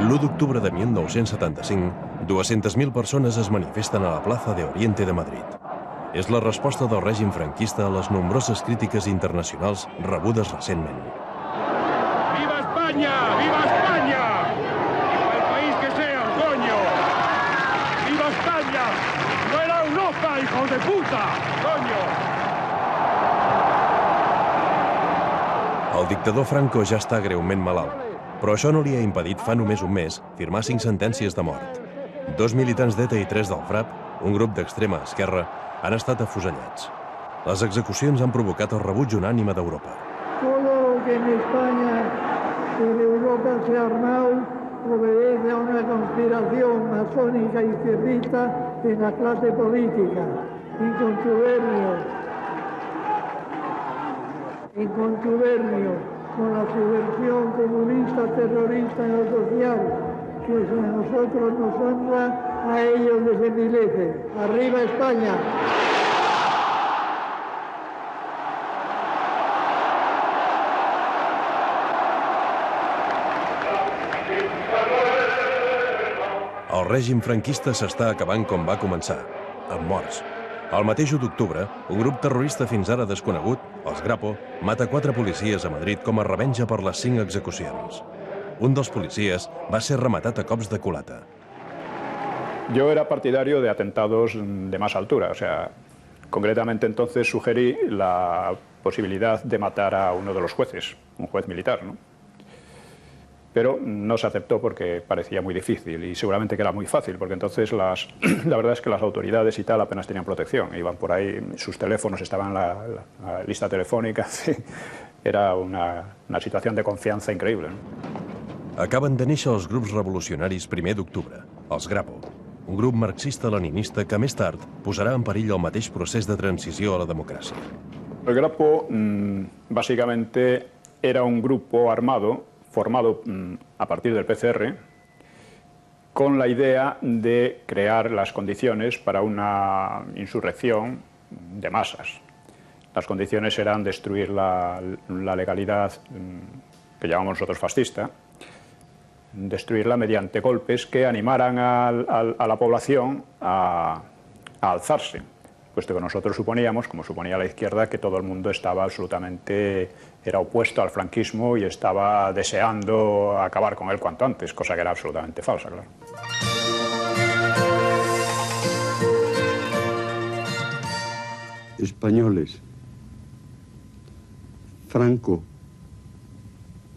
L'1 d'octubre de 1975, 200.000 persones es manifesten a la plaça de Oriente de Madrid. És la resposta del règim franquista a les nombroses crítiques internacionals rebudes recentment. ¡Viva España! ¡Viva España! ¡El país que sea, coño! ¡Viva España! ¡Fuera Europa, hijos de puta! ¡Coño! El dictador Franco ja està greument malalt, però això no li ha impedit fa només un mes firmar 5 sentències de mort. 2 militants d'ETA i 3 del FRAP, un grup d'extrema esquerra, han estat afusellats. Les execucions han provocat el rebuig unànime d'Europa. Todo lo que en España y en Europa se ha armado obedece a una conspiración masónica y izquierdista en la clase política, en contubernio con la subversión comunista terrorista en lo social, que a nosotros nos honra, a ellos les envilece. ¡Arriba España! El règim franquista s'està acabant com va començar, amb morts. El mateix 1 d'octubre, un grup terrorista fins ara desconegut, els Grapo, mata 4 policies a Madrid com a revenja per les 5 execucions. Un dels policies va ser rematat a cops de culata. Yo era partidario de atentados de más altura, o sea, concretamente entonces sugerí la posibilidad de matar a uno de los jueces, un juez militar, ¿no? Pero no se aceptó porque parecía muy difícil y seguramente que era muy fácil, porque entonces la verdad es que las autoridades y tal apenas tenían protección, iban por ahí, sus teléfonos estaban en la lista telefónica, era una situación de confianza increïble. Acaben de néixer els grups revolucionaris 1 d'octubre, els Grapo, un grup marxista-leninista que més tard posarà en perill el mateix procés de transició a la democràcia. El Grapo básicamente era un grupo armado formado a partir del PCR con la idea de crear las condiciones para una insurrección de masas. Las condiciones eran destruir la legalidad que llamamos nosotros fascista, destruirla mediante golpes que animaran a la población a alzarse, puesto que nosotros suponíamos, como suponía la izquierda, que todo el mundo estaba absolutamente, era opuesto al franquismo y estaba deseando acabar con él cuanto antes, cosa que era absolutamente falsa, claro. Españoles, Franco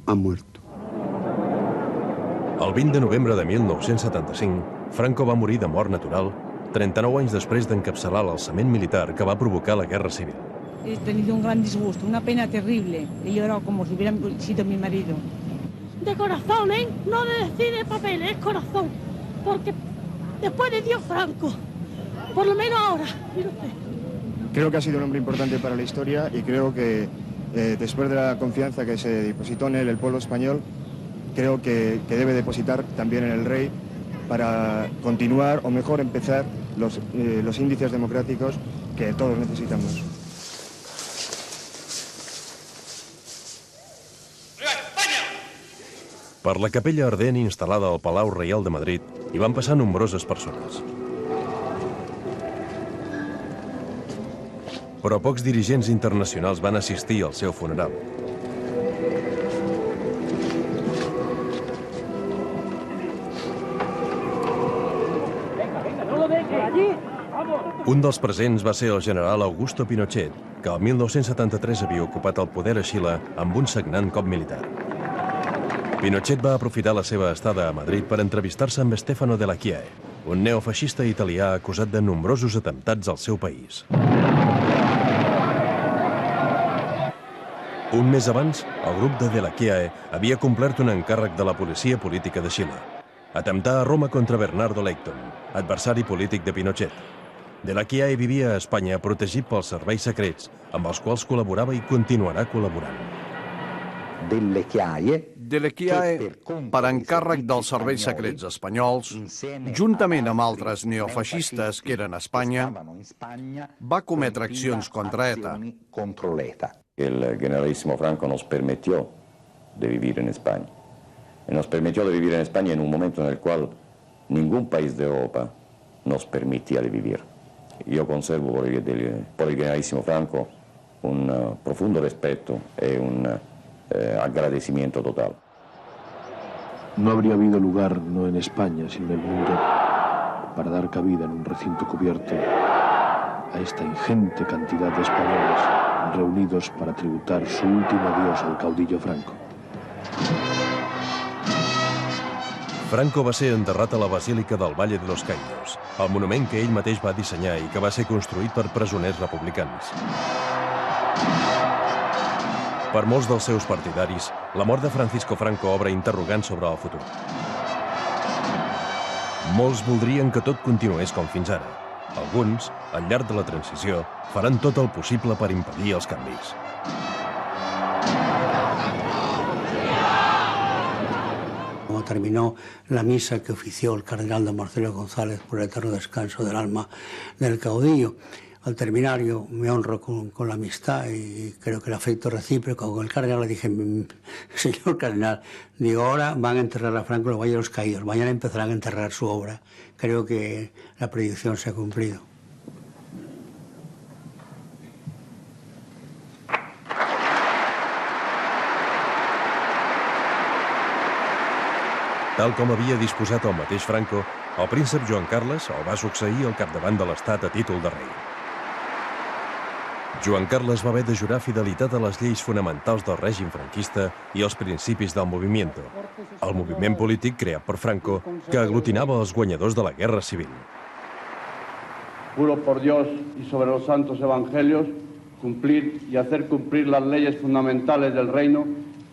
ha muerto. El 20 de novembre de 1975, Franco va morir de mort natural 39 anys després d'encapçalar l'alçament militar que va provocar la Guerra Civil. He tenido un gran disgusto, una pena terrible. He llorado como si hubiera sido mi marido. De corazón, ¿eh? No de decir de papel, es corazón. Porque después de Dios Franco, por lo menos ahora, mire usted. Creo que ha sido un hombre importante para la historia y creo que después de la confianza que se depositó en él el pueblo español, creo que debe depositar también en el rey para continuar, o mejor empezar, los índices democráticos que todos necesitamos. Per la capella ardent instal·lada al Palau Reial de Madrid hi van passar nombroses persones. Però pocs dirigents internacionals van assistir al seu funeral. Un dels presents va ser el general Augusto Pinochet, que el 1973 havia ocupat el poder a Xile amb un sagnant cop militar. Pinochet va aprofitar la seva estada a Madrid per entrevistar-se amb Stefano Della Chiae, un neofeixista italià acusat de nombrosos atemptats al seu país. Un mes abans, el grup de Della Chiae havia complert un encàrrec de la policia política de Xile: atemptar a Roma contra Bernardo Leighton, adversari polític de Pinochet. Della Chiae vivia a Espanya protegit pels serveis secrets, amb els quals col·laborava i continuarà col·laborant. Della Chiae, per encàrrec dels serveis secrets espanyols, juntament amb altres neofeixistes que eren a Espanya, va cometre accions contra ETA. El generalísimo Franco nos permitió de vivir en España. y nos permitió de vivir en España en un momento en el cual ningún país de Europa nos permitía de vivir. Yo conservo por el generalísimo Franco un profundo respeto y un agradecimiento total. No habría habido lugar, no en España, sino en el mundo, para dar cabida en un recinto cubierto a esta ingente cantidad de españoles reunidos para tributar su último adiós al caudillo Franco. Franco va ser enterrat a la Basílica del Valle de los Caídos, el monument que ell mateix va dissenyar i que va ser construït per presoners republicans. Per molts dels seus partidaris, la mort de Francisco Franco obre interrogants sobre el futur. Molts voldrien que tot continués com fins ara. Alguns, al llarg de la transició, faran tot el possible per impedir els canvis. Como terminó la misa que ofició el cardenal don Marcelo González por el eterno descanso del alma del caudillo. Al terminar yo me honro con la amistad y creo que el afecto recíproco. Con el cardenal le dije, señor cardenal, digo, ahora van a enterrar a Franco en el Valle de los Caídos, mañana empezarán a enterrar su obra. Creo que la predicción se ha cumplido. Tal com havia disposat el mateix Franco, el príncep Joan Carles el va succeir al capdavant de l'Estat a títol de rei. Joan Carles va haver de jurar fidelitat a les lleis fonamentals del règim franquista i als principis del Movimiento, el moviment polític creat per Franco que aglutinava els guanyadors de la Guerra Civil. Juro por Dios y sobre los santos evangelios cumplir y hacer cumplir las leyes fundamentales del reino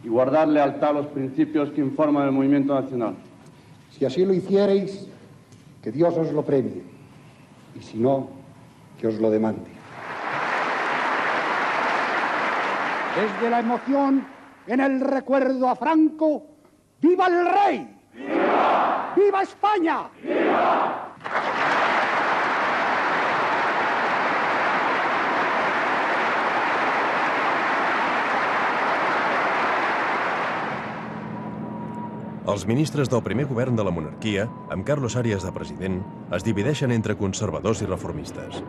y guardar lealtad a los principios que informan el movimiento nacional. Si así lo hiciereis, que Dios os lo premie, y si no, que os lo demande. Desde la emoción en el recuerdo a Franco, ¡viva el rey! ¡Viva! ¡Viva España! ¡Viva! Els ministres del primer govern de la monarquia, amb Carlos Arias de president, es divideixen entre conservadors i reformistes.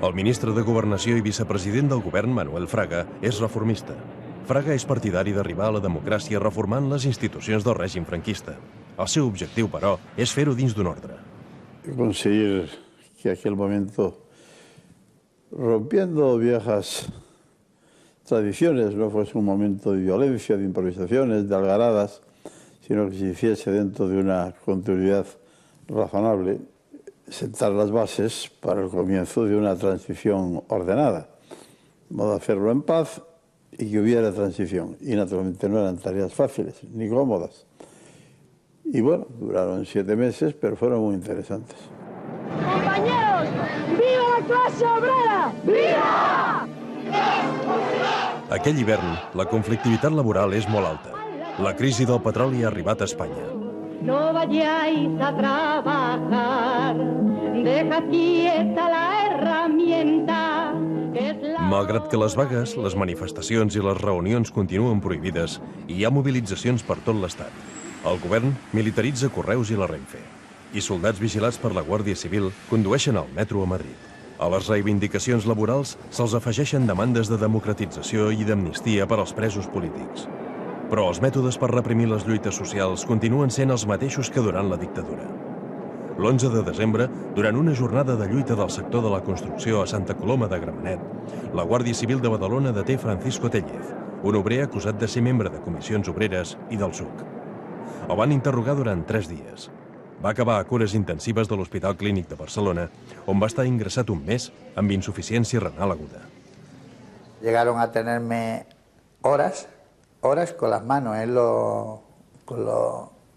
El ministre de Governació i vicepresident del govern, Manuel Fraga, és reformista. Fraga és partidari d'arribar a la democràcia reformant les institucions del règim franquista. El seu objectiu, però, és fer-ho dins d'un ordre. Conseguir que aquel momento, rompiendo viejas tradiciones, no fuese un momento de violencia, de improvisaciones, de algaradas, sino que se hiciese dentro de una continuidad razonable, sentar las bases para el comienzo de una transición ordenada, de modo de hacerlo en paz y que hubiera transición. Y naturalmente no eran tareas fáciles ni cómodas. Y bueno, duraron 7 meses, pero fueron muy interesantes. ¡Compañeros! ¡Viva la clase obrera! ¡Viva! Aquell hivern, la conflictivitat laboral és molt alta. La crisi del petroli ha arribat a Espanya. No vayáis a trabajar, deja quieta la herramienta, que es la... Malgrat que les vagues, les manifestacions i les reunions continuen prohibides i hi ha mobilitzacions per tot l'Estat, el govern militaritza Correus i la Renfe i soldats vigilats per la Guàrdia Civil condueixen el metro a Madrid. A les reivindicacions laborals se'ls afegeixen demandes de democratització i d'amnistia per als presos polítics. Però els mètodes per reprimir les lluites socials continuen sent els mateixos que durant la dictadura. L'11 de desembre, durant una jornada de lluita del sector de la construcció a Santa Coloma de Gramenet, la Guàrdia Civil de Badalona deté Francisco Tellez, un obrer acusat de ser membre de comissions obreres i del SUC. El van interrogar durant 3 dies. Va acabar a cures intensives de l'Hospital Clínic de Barcelona, on va estar ingressat un mes amb insuficiència renal aguda. Llegaron a tenerme horas con las manos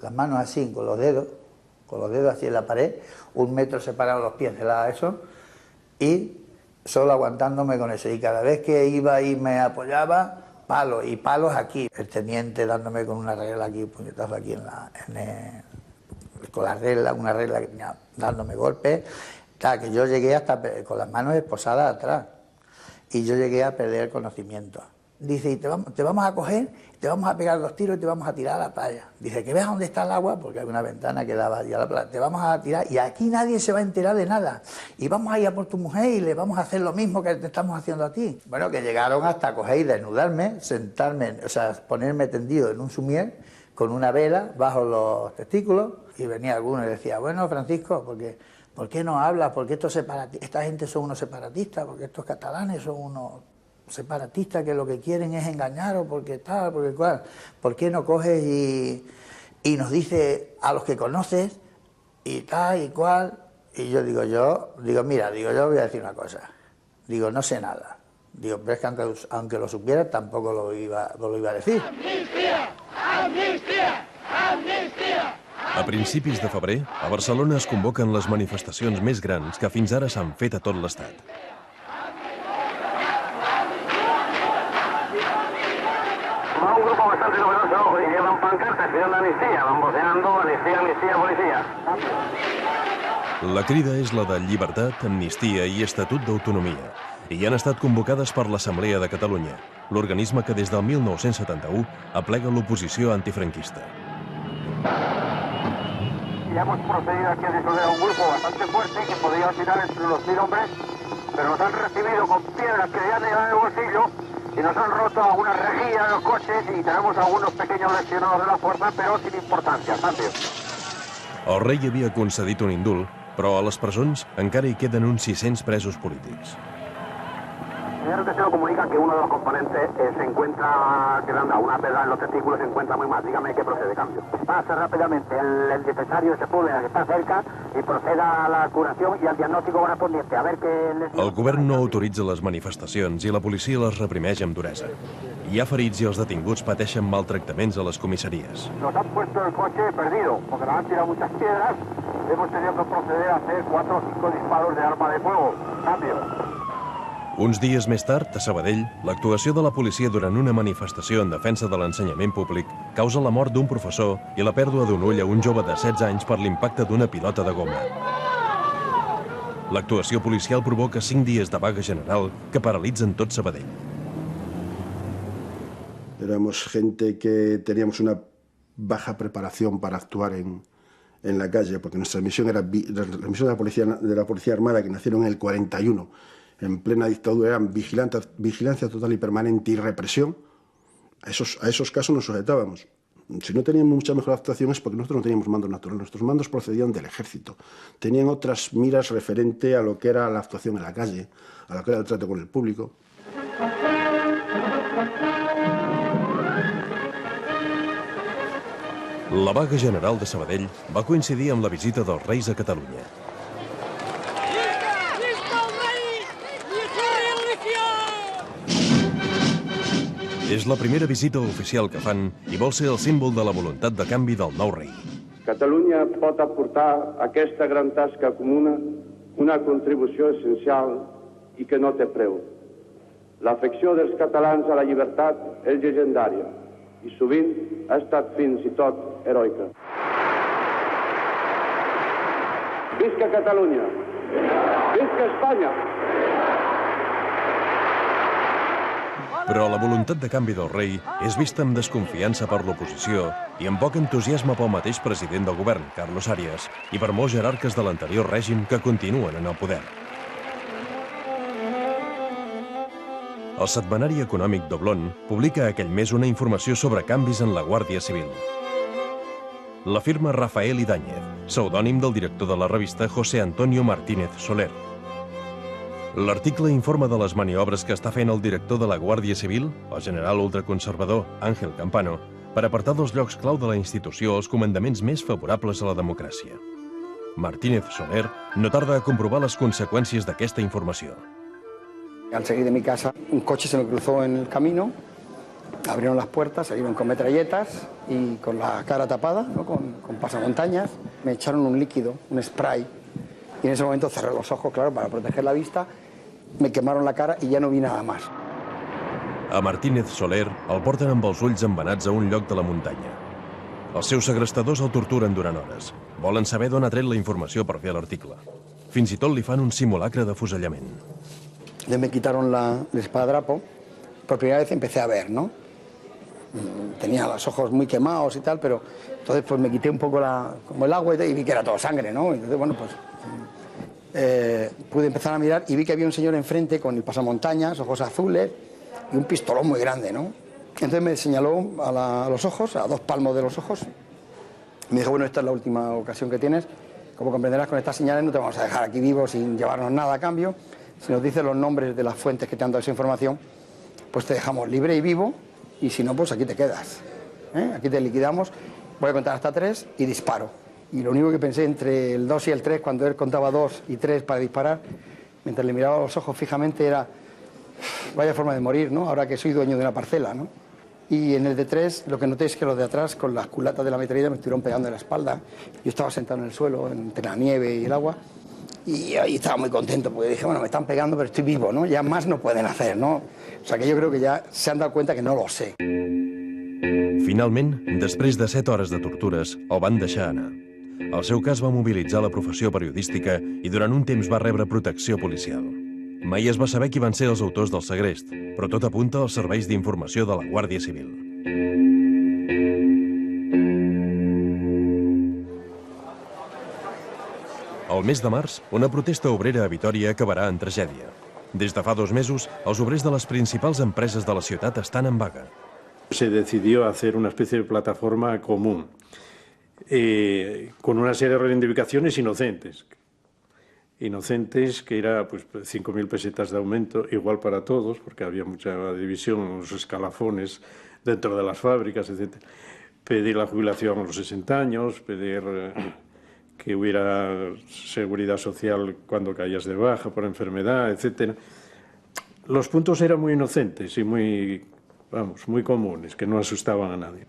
las manos así, con los dedos así en la pared, 1 metro separado los pies de eso, y solo aguantándome con eso. Y cada vez que iba y me apoyaba, palos y palos aquí. El teniente dándome con una regla aquí, un puñetazo aquí con la regla, una regla que tenía, dándome golpes, que yo llegué hasta con las manos esposadas atrás, y yo llegué a perder el conocimiento. Dice, y te vamos a coger, te vamos a pegar 2 tiros y te vamos a tirar a la playa. Dice, que veas dónde está el agua, porque hay una ventana que daba allí a la playa. Te vamos a tirar y aquí nadie se va a enterar de nada. Y vamos a ir a por tu mujer y le vamos a hacer lo mismo que te estamos haciendo a ti. Bueno, que llegaron hasta coger y desnudarme, sentarme, o sea, ponerme tendido en un sumier con una vela bajo los testículos. Y venía alguno y decía, bueno, Francisco, ¿por qué no hablas? Porque esta gente son unos separatistas, porque estos catalanes son unos separatistas que lo que quieren es engañar, o porque tal, porque cual. ¿Por qué no coges y nos dices a los que conoces y tal y cual? Y yo digo, mira, yo voy a decir una cosa. Digo, no sé nada. Digo, pero es que aunque lo supiera, tampoco lo iba a decir. ¡Amnistia! ¡Amnistia! ¡Amnistia! A principis de febrer, a Barcelona es convoquen les manifestacions més grans que fins ara s'han fet a tot l'Estat. Va un grupo bastante numeroso y llevan pancartas pidiendo amnistía, van voceando amnistía, amnistía, policía. La crida és la de llibertat, amnistia i estatut d'autonomia, i han estat convocades per l'Assemblea de Catalunya, l'organisme que des del 1971 aplega l'oposició antifranquista. Ya hemos procedido aquí a disolver a un grupo bastante fuerte que podría oscilar entre los 1000 hombres, pero nos han recibido con piedras que ya llevan en el bolsillo y nos han roto algunas rejillas de los coches y tenemos algunos pequeños lesionados de la fuerza, pero sin importancia. El rei havia concedit un indult, però a les presons encara hi queden uns 600 presos polítics. El señor Tejero comunica que uno de los componentes se encuentra quedando a una pedra en los testículos, se encuentra muy mal. Dígame qué procede, cambio. Pasa rápidamente el dispensario de Sepúlveda, que está cerca, y proceda a la curación y al diagnóstico correspondiente. A ver qué les... El govern no autoritza les manifestacions i la policia les reprimeix amb duresa. Hi ha ferits i els detinguts pateixen maltractaments a les comissaries. Nos han puesto el coche perdido, porque nos han tirado muchas piedras. Hemos tenido que proceder a hacer 4 o 5 disparos de arma de fuego. Cambio. Uns dies més tard, a Sabadell, l'actuació de la policia durant una manifestació en defensa de l'ensenyament públic causa la mort d'un professor i la pèrdua d'un ull a un jove de 16 anys per l'impacte d'una pilota de goma. L'actuació policial provoca 5 dies de vaga general que paralitzen tot Sabadell. Éramos gente que teníamos una baja preparación para actuar en la calle, porque nuestra misión era la misión de la Policía Armada, que nacieron en el 41, en plena dictadura, eran vigilancia total y permanente y represión. A esos casos nos sujetábamos. Si no teníamos mucha mejor actuación es porque nosotros no teníamos mandos naturales. Nuestros mandos procedían del ejército. Tenían otras miras referente a lo que era la actuación en la calle, a lo que era el trato con el público. La vaga general de Sabadell va coincidir amb la visita dels Reis a Catalunya. És la primera visita oficial que fan i vol ser el símbol de la voluntat de canvi del nou rei. Catalunya pot aportar a aquesta gran tasca comuna una contribució essencial i que no té preu. L'afecció dels catalans a la llibertat és llegendària i sovint ha estat fins i tot heroica. Visca Catalunya! Visca Espanya! Però la voluntat de canvi del rei és vista amb desconfiança per l'oposició i amb poc entusiasme pel mateix president del govern, Carlos Arias, i per molts jerarques de l'anterior règim que continuen en el poder. El setmanari econòmic Doblón publica aquell mes una informació sobre canvis en la Guàrdia Civil. La firma Rafael Idáñez, pseudònim del director de la revista José Antonio Martínez Soler. L'article informa de les maniobres que està fent el director de la Guàrdia Civil, el general ultraconservador Ángel Campano, per apartar dels llocs clau de la institució els comandaments més favorables a la democràcia. Martínez Soler no tarda a comprovar les conseqüències d'aquesta informació. Al salir de mi casa, un coche se me cruzó en el camino, abrieron las puertas, salieron con metralletas y con la cara tapada, ¿no? con pasamontañas, me echaron un líquido, un spray, y en ese momento cerré los ojos, claro, para proteger la vista, me quemaron la cara y ya no vi nada más. A Martínez Soler el porten amb els ulls embenats a un lloc de la muntanya. Els seus segrestadors el torturen durant hores. Volen saber d'on ha tret la informació per fer l'article. Fins i tot li fan un simulacre de fusellament. Me quitaron el espadadrapo por primera vez empecé a ver, ¿no? Tenía los ojos muy quemados y tal, pero entonces pues me quité un poco como el agua y vi que era todo sangre, ¿no? Entonces, bueno, pues pude empezar a mirar y vi que había un señor enfrente con el pasamontañas, ojos azules y un pistolón muy grande, ¿no? Entonces me señaló a los ojos, a 2 palmos de los ojos. Me dijo, bueno, esta es la última ocasión que tienes. Como comprenderás, con estas señales no te vamos a dejar aquí vivos sin llevarnos nada a cambio. Si nos dices los nombres de las fuentes que te han dado esa información, pues te dejamos libre y vivo, y si no, pues aquí te quedas. Aquí te liquidamos, voy a contar hasta 3 y disparo. Y lo único que pensé entre el 2 y el 3, cuando él contaba 2 y 3 para disparar, mientras le miraba los ojos fijamente, era, vaya forma de morir, ¿no? Ahora que soy dueño de una parcela, ¿no? Y en el de 3, lo que noté es que los de atrás, con las culatas de la metralleta, me estuvieron pegando en la espalda. Yo estaba sentado en el suelo, entre la nieve y el agua, y ahí estaba muy contento, porque dije, bueno, me están pegando, pero estoy vivo, ¿no? Ya más no pueden hacer, ¿no? O sea, que yo creo que ya se han dado cuenta que no lo sé. Finalment, després de 7 hores de tortures, el van deixar anar. El seu cas va mobilitzar la professió periodística i durant un temps va rebre protecció policial. Mai es va saber qui van ser els autors del segrest, però tot apunta als serveis d'informació de la Guàrdia Civil. El mes de març, una protesta obrera a Vitòria acabarà en tragèdia. Des de fa 2 mesos, els obrers de les principals empreses de la ciutat estan en vaga. Se decidió hacer una especie de plataforma común, con una serie de reivindicaciones inocentes. Inocentes, que era pues 5.000 pesetas de aumento, igual para todos, porque había mucha división, los escalafones dentro de las fábricas, etc. Pedir la jubilación a los 60 años, pedir que hubiera seguridad social cuando caías de baja por enfermedad, etc. Los puntos eran muy inocentes y muy comunes, que no asustaven a nadie.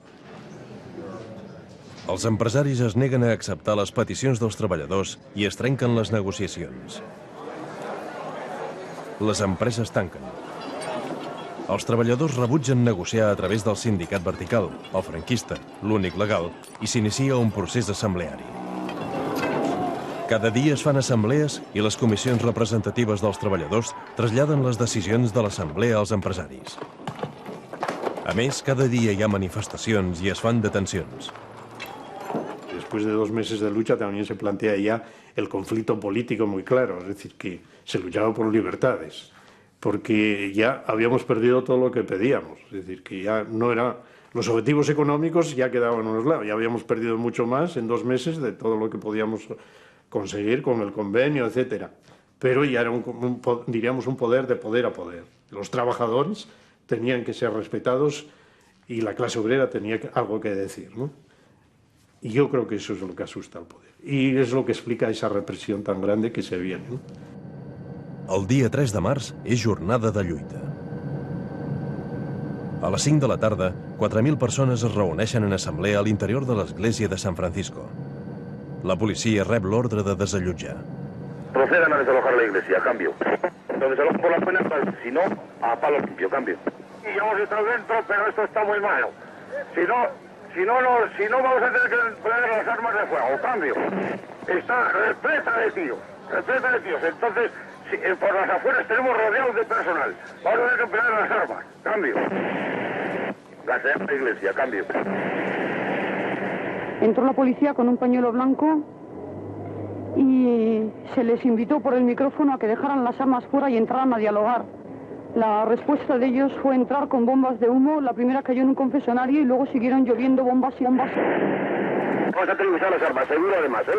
Els empresaris es neguen a acceptar les peticions dels treballadors i es trenquen les negociacions. Les empreses tanquen. Els treballadors rebutgen negociar a través del sindicat vertical, el franquista, l'únic legal, i s'inicia un procés assembleari. Cada dia es fan assemblees i les comissions representatives dels treballadors traslladen les decisions de l'assemblea als empresaris. A més, cada dia hi ha manifestacions i es fan detencions. Después de 2 meses de lucha también se plantea ya el conflicto político muy claro, es decir, que se luchaba por libertades, porque ya habíamos perdido todo lo que pedíamos, es decir, que ya no era... Los objetivos económicos ya quedaban a unos lados, ya habíamos perdido mucho más en 2 meses de todo lo que podíamos conseguir con el convenio, etcétera. Pero ya era diríamos un poder de poder a poder. Los trabajadores tenían que ser respetados y la clase obrera tenía algo que decir, ¿no? Y yo creo que eso es lo que asusta al poder. Y es lo que explica esa represión tan grande que se viene, ¿no? El dia 3 de març és jornada de lluita. A les 5 de la tarda, 4.000 persones es reuneixen en assemblea a l'interior de l'església de San Francisco. La policia rep l'ordre de desallotjar. Procedan a desalojar la iglesia, a cambio. Lo desalojan por las buenas, si no, a palo limpio, cambio. Y ya hemos estado dentro, pero esto está muy malo. Si no vamos a tener que poner las armas de fuego, cambio. Está repleta de tíos. Entonces, por las afueras tenemos rodeados de personal. Vamos a tener que emplear las armas, cambio. Gasear la iglesia, cambio. Entró la policía con un pañuelo blanco y se les invitó por el micrófono a que dejaran las armas fuera y entraran a dialogar. La respuesta de ellos fue entrar con bombas de humo. La primera cayó en un confesionario y luego siguieron lloviendo bombas y bombas. Vamos a tener que usar las armas, seguro además, ¿eh?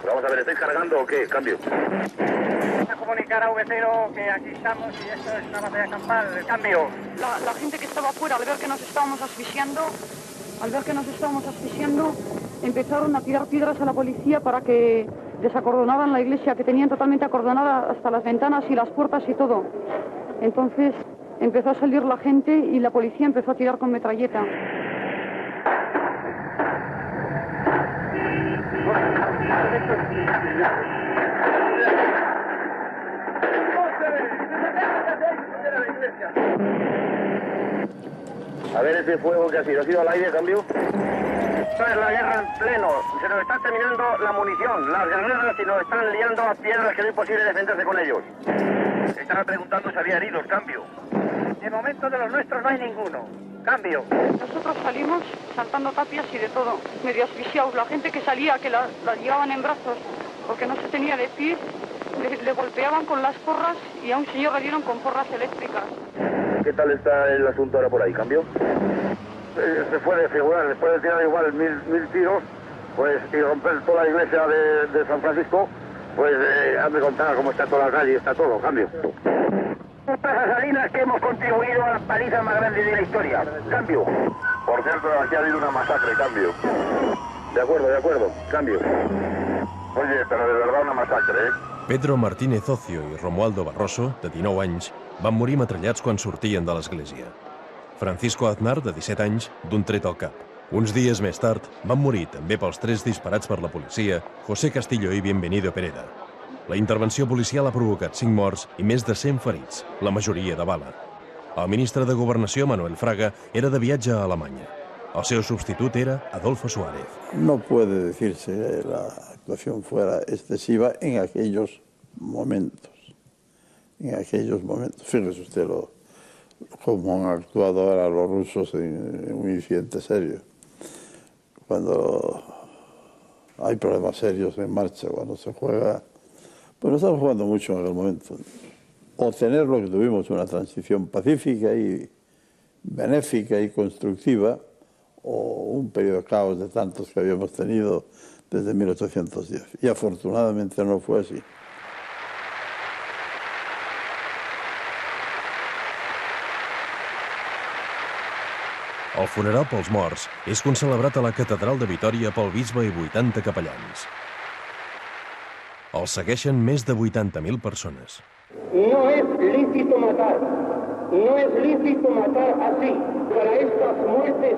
Pero vamos a ver, ¿estáis cargando o qué? Cambio. Vamos a comunicar a V0 que aquí estamos y esto es una batalla campal. Cambio. La gente que estaba afuera, al ver que nos estábamos asfixiando, empezaron a tirar piedras a la policía para que desacordonaran la iglesia, que tenían totalmente acordonada hasta las ventanas y las puertas y todo. Entonces empezó a salir la gente y la policía empezó a tirar con metralleta. A ver ese fuego que ha sido al aire, cambio. Esta es la guerra en pleno, se nos está terminando la munición, las granadas y nos están liando a piedras que no es posible defenderse con ellos. Estaba preguntando si había heridos, cambio. De momento de los nuestros no hay ninguno. Cambio. Nosotros salimos saltando tapias y de todo, medio asfixiados. La gente que salía, que la llevaban en brazos porque no se tenía de pie, le golpeaban con las porras y a un señor le dieron con porras eléctricas. ¿Qué tal está el asunto ahora por ahí? ¿Cambio? Se puede figurar, después de tirar igual mil tiros, pues, y romper toda la iglesia de San Francisco, pues hazme contar cómo está toda la calle, está todo, cambio. Plaza Salinas, que hemos contribuido a la paliza más grande de la historia, cambio. Por cierto, aquí ha habido una masacre, cambio. De acuerdo, cambio. Oye, pero de verdad una masacre, Pedro Martínez Ocio i Romualdo Barroso, de 19 anys, van morir metrallats quan sortien de l'església. Francisco Aznar, de 17 anys, d'un tret al cap. Uns dies més tard van morir, també pels trets disparats per la policia, José Castillo i Bienvenido Pereda. La intervenció policial ha provocat 5 morts i més de 100 ferits, la majoria de bala. El ministre de Governació, Manuel Fraga, era de viatge a Alemanya. El seu substitut era Adolfo Suárez. No puede decirse que la actuación fuera excesiva en aquellos momentos. Fíjese usted cómo han actuado ahora los rusos en un incidente serio. Cuando hay problemas serios en marcha, cuando se juega... Pues no estamos jugando mucho en aquel momento. Obtener lo que tuvimos, una transición pacífica y benéfica y constructiva, o un periodo de caos de tantos que habíamos tenido desde 1810. Y afortunadamente no fue así. El funeral pels morts és concelebrat a la Catedral de Vitòria pel bisbe i 80 capellans. Els segueixen més de 80.000 persones. No es lícito matar así. Para estas muertes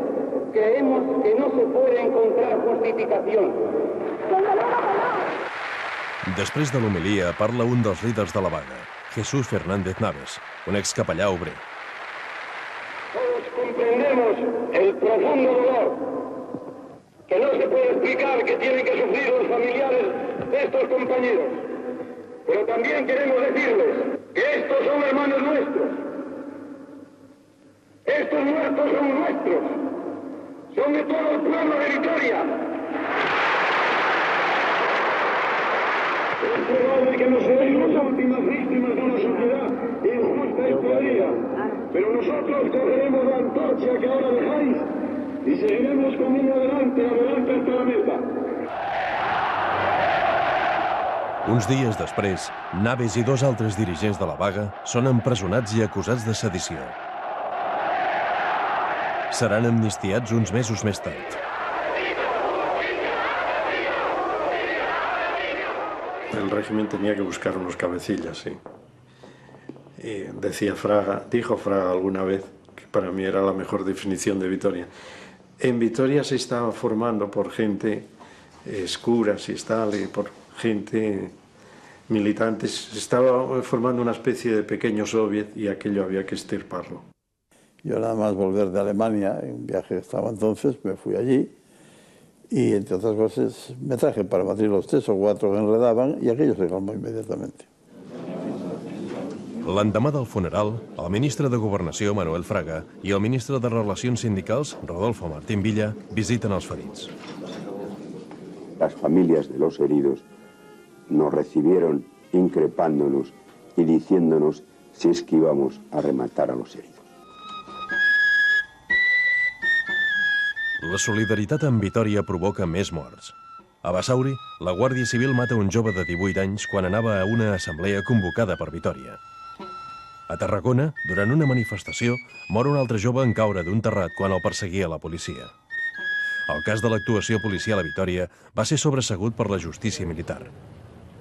creemos que no se puede encontrar justificación. Després de l'homilia parla un dels líders de la vaga, Jesús Fernández Naves, un excapellà obrer. Todos comprendemos el profundo dolor que no se puede explicar que tienen que sufrir los familiares de estos compañeros. Pero también queremos decirles que estos son hermanos nuestros. Estos muertos son nuestros. Son de todo el pueblo de Vitoria. Es probable que no seáis las últimas víctimas de una sociedad injusta y podrida, pero nosotros cogeremos la antorcha que ahora dejáis y seguiremos camino adelante hasta la meta. Uns dies després, Naves i 2 altres dirigents de la vaga són empresonats i acusats de sedició. Seran amnistiats uns mesos més tard. El régimen tenía que buscar unos cabecillas, sí. Y dijo Fraga alguna vez, que para mí era la mejor definición de Vitoria. En Vitoria se estaba formando por gente escuras y tal, y por gente militantes. Se estaba formando una especie de pequeño soviet y aquello había que extirparlo. Yo nada más volver de Alemania, en un viaje que estaba entonces, me fui allí y, entre otras cosas, me traje para Madrid los 3 o 4 que enredaban y aquello se calmó inmediatamente. L'endemà del funeral, el ministre de Governació, Manuel Fraga, i el ministre de Relacions Sindicals, Rodolfo Martín Villa, visiten els ferits. Las familias de los heridos nos recibieron increpándonos y diciéndonos si es que íbamos a rematar a los heridos. La solidaritat amb Vitòria provoca més morts. A Basauri, la Guàrdia Civil mata un jove de 18 anys quan anava a una assemblea convocada per Vitòria. A Tarragona, durant una manifestació, mor un altre jove en caure d'un terrat quan el perseguia la policia. El cas de l'actuació policial a Vitòria va ser sobresegut per la justícia militar.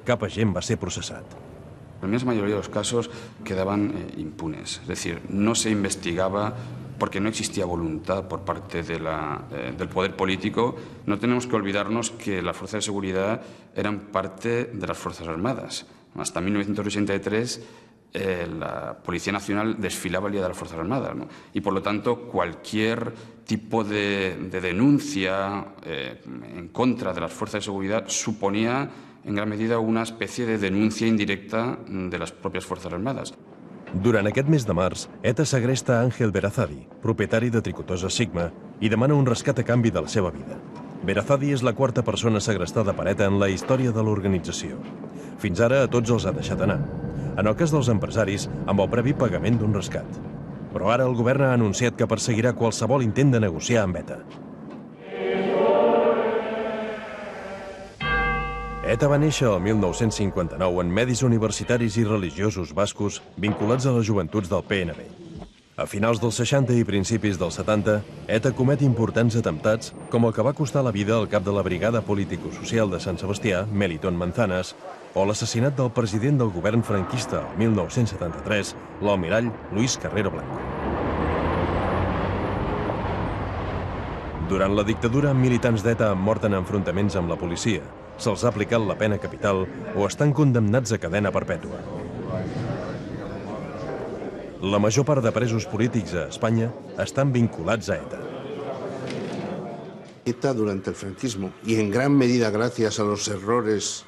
Cap agent va ser processat. La inmensa mayoría de los casos quedaban impunes, es decir, no se investigaba porque no existía voluntad por parte del poder político. No tenemos que olvidarnos que las fuerzas de seguridad eran parte de las Fuerzas Armadas. Hasta 1983 la Policía Nacional desfilaba el Día de las Fuerzas Armadas, ¿no? Y por lo tanto cualquier tipo de denuncia en contra de las fuerzas de seguridad suponía en gran medida una especie de denuncia indirecta de las propias Fuerzas Armadas. Durant aquest mes de març, ETA segresta Ángel Berazadi, propietari de Tricotosa Sigma, i demana un rescat a canvi de la seva vida. Berazadi és la quarta persona segrestada per ETA en la història de l'organització. Fins ara a tots els ha deixat anar. En el cas dels empresaris, amb el previ pagament d'un rescat. Però ara el govern ha anunciat que perseguirà qualsevol intent de negociar amb ETA. ETA va néixer el 1959 en medis universitaris i religiosos bascos vinculats a les joventuts del PNB. A finals dels 60 i principis dels 70, ETA comet importants atemptats, com el que va costar la vida al cap de la Brigada Político-Social de Sant Sebastià, Melitón Manzanas, o l'assassinat del president del govern franquista el 1973, l'almirall Luis Carrero Blanco. Durant la dictadura, militants d'ETA han mort en enfrontaments amb la policia, se'ls ha aplicat la pena capital o estan condemnats a cadena perpètua. La major part de presos polítics a Espanya estan vinculats a ETA. ETA durante el franquismo, y en gran medida gracias a los errores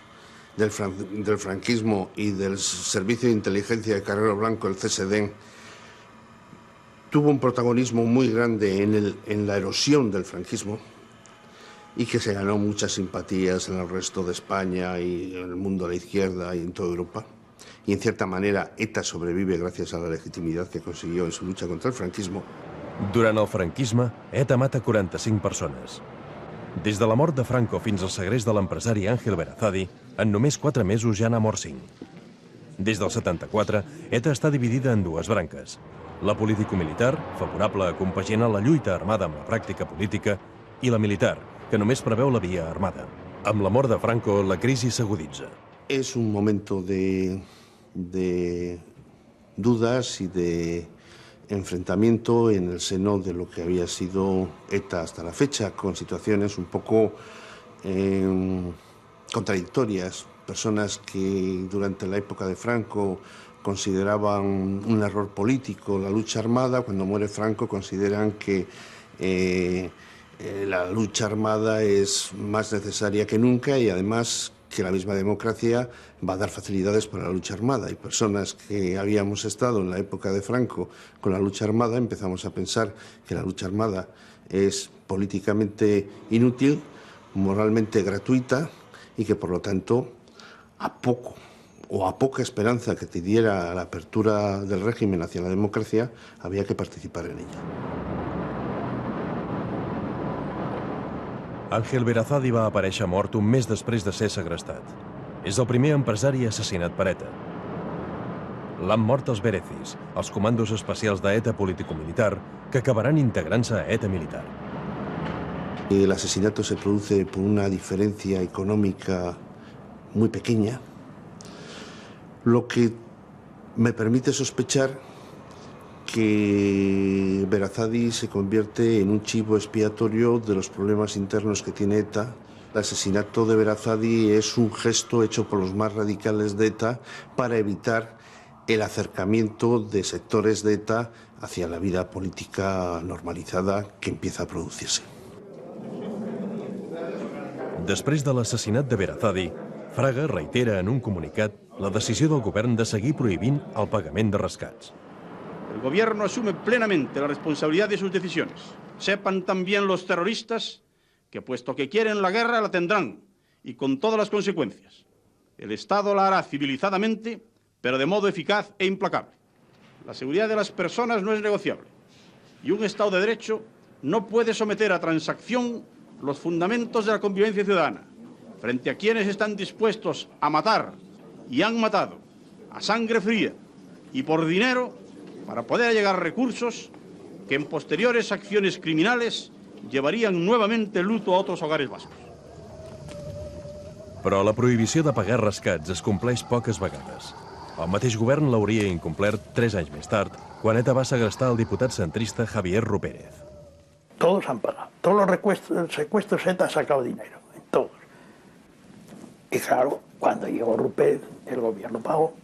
del franquismo y del Servicio de Inteligencia de Carrero Blanco, el CSD, tuvo un protagonismo muy grande en la erosión del franquismo y que se ganó muchas simpatías en el resto de España y en el mundo de la izquierda y en toda Europa. Y en cierta manera ETA sobrevive gracias a la legitimidad que consiguió en su lucha contra el franquismo. Durant el franquisme, ETA mata 45 persones. Des de la mort de Franco fins al segrest de l'empresari Ángel Berazadi, en només 4 mesos ja n'ha mort 5. Des del 74, ETA està dividida en dues branques. La político-militar, favorable a compaginar la lluita armada amb la pràctica política, i la militar, que només preveu la via armada. Amb la mort de Franco, la crisi s'aguditza. Es un momento de dudas y de enfrentamiento en el seno de lo que había sido ETA hasta la fecha, con situaciones un poco contradictorias. Personas que durante la época de Franco consideraban un error político la lucha armada, cuando muere Franco consideran que la lucha armada es más necesaria que nunca y además que la misma democracia va a dar facilidades para la lucha armada. Y personas que habíamos estado en la época de Franco con la lucha armada empezamos a pensar que la lucha armada es políticamente inútil, moralmente gratuita y que por lo tanto a poca esperanza que te diera la apertura del régimen hacia la democracia había que participar en ella. Ángel Berazadi va aparèixer mort un mes després de ser segrestat. És el primer empresari assassinat per ETA. L'han mort els Berezis, els comandos especials d'ETA político-militar, que acabaran integrant-se a ETA militar. El asesinato se produce por una diferencia económica muy pequeña, lo que me permite sospechar que Berazadi se convierte en un chivo expiatorio de los problemas internos que tiene ETA. El asesinato de Berazadi es un gesto hecho por los más radicales de ETA para evitar el acercamiento de sectores de ETA hacia la vida política normalizada que empieza a producirse. Després de l'assassinat de Berazadi, Fraga reitera en un comunicat la decisió del govern de seguir prohibint el pagament de rescats. El gobierno asume plenamente la responsabilidad de sus decisiones. Sepan también los terroristas que, puesto que quieren la guerra, la tendrán, y con todas las consecuencias. El Estado la hará civilizadamente, pero de modo eficaz e implacable. La seguridad de las personas no es negociable, y un Estado de Derecho no puede someter a transacción los fundamentos de la convivencia ciudadana, frente a quienes están dispuestos a matar, y han matado, a sangre fría y por dinero, para poder llegar a recursos que en posteriores acciones criminales llevarían nuevamente el luto a otros hogares vascos. Però la prohibició de pagar rescats es compleix poques vegades. El mateix govern l'hauria incomplert 3 anys més tard, quan ETA va segrestar el diputat centrista Javier Rupérez. Todos han pagado. Todos los secuestros ETA ha sacado dinero, en todos. Y claro, cuando llegó Rupérez, el gobierno pagó.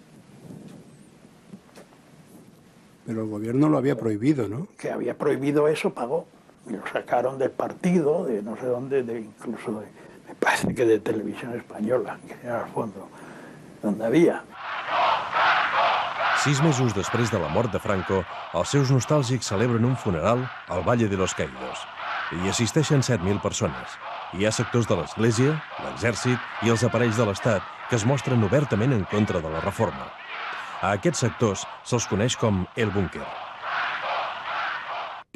Pero el gobierno lo había prohibido, ¿no? Que había prohibido eso, pagó. Y lo sacaron del partido, de no sé dónde, incluso me parece que de Televisión Española, que era al fondo donde había. 6 mesos després de la mort de Franco, els seus nostàlgics celebren un funeral al Valle de los Caídos. Hi assisteixen 7.000 persones. Hi ha sectors de l'Església, l'exèrcit i els aparells de l'Estat que es mostren obertament en contra de la reforma. A aquests sectors se'ls coneix com el búnquer.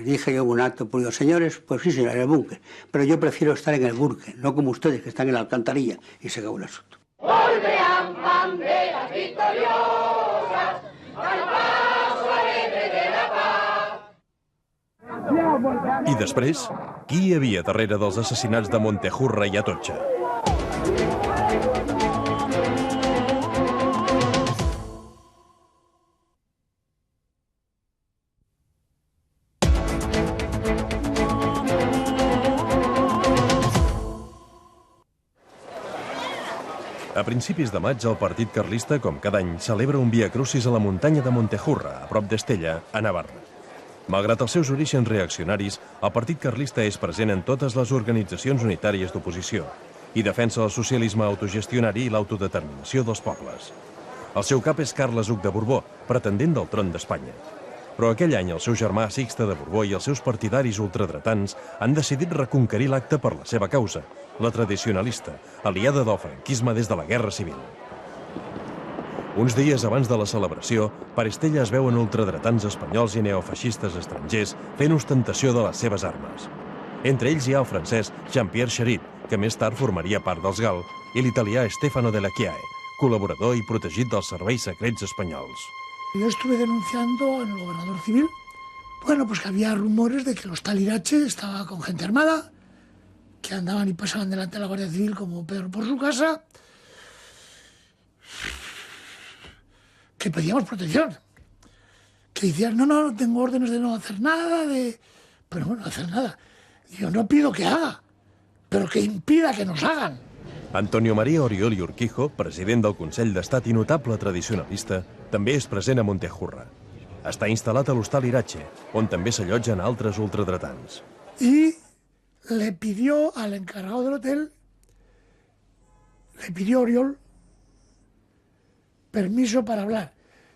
Dije yo en un acto público, señores, pues sí, señor, en el búnker, pero yo prefiero estar en el búnker, no como ustedes que están en la alcantarilla, y se acabó el asunto. Golpean banderas victoriosas al paso alegre de la paz. I després, qui hi havia darrere dels assassinats de Montejurra i Atocha? A principis de maig, el Partit Carlista, com cada any, celebra un Via Crucis a la muntanya de Montejurra, a prop d'Estella, a Navarra. Malgrat els seus orígens reaccionaris, el Partit Carlista és present en totes les organitzacions unitàries d'oposició i defensa el socialisme autogestionari i l'autodeterminació dels pobles. El seu cap és Carles Hug de Borbó, pretendent del tron d'Espanya. Però aquell any el seu germà Sixte de Borbó i els seus partidaris ultradretans han decidit reconquerir l'acte per la seva causa, la tradicionalista, aliada del franquisme des de la Guerra Civil. Uns dies abans de la celebració, per Estella es veuen ultradretans espanyols i neofeixistes estrangers fent ostentació de les seves armes. Entre ells hi ha el francès Jean-Pierre Cherit, que més tard formaria part dels GAL, i l'italià Stefano Della Chiae, col·laborador i protegit dels serveis secrets espanyols. Yo estuve denunciando en el gobernador civil, bueno, pues que había rumores de que el hostal Irache estaba con gente armada, que andaban y pasaban delante de la Guardia Civil como Pedro por su casa, que pedíamos protección, que decían, no, tengo órdenes de no hacer nada, pero bueno, hacer nada. Yo no pido que haga, pero que impida que nos hagan. Antonio María Oriol i Urquijo, president del Consell d'Estat i notable tradicionalista, també és present a Montejurra. Està instal·lat a l'hostal Irache, on també s'allotgen altres ultradretans. Y le pidió al encargado del hotel, le pidió Oriol permiso para hablar.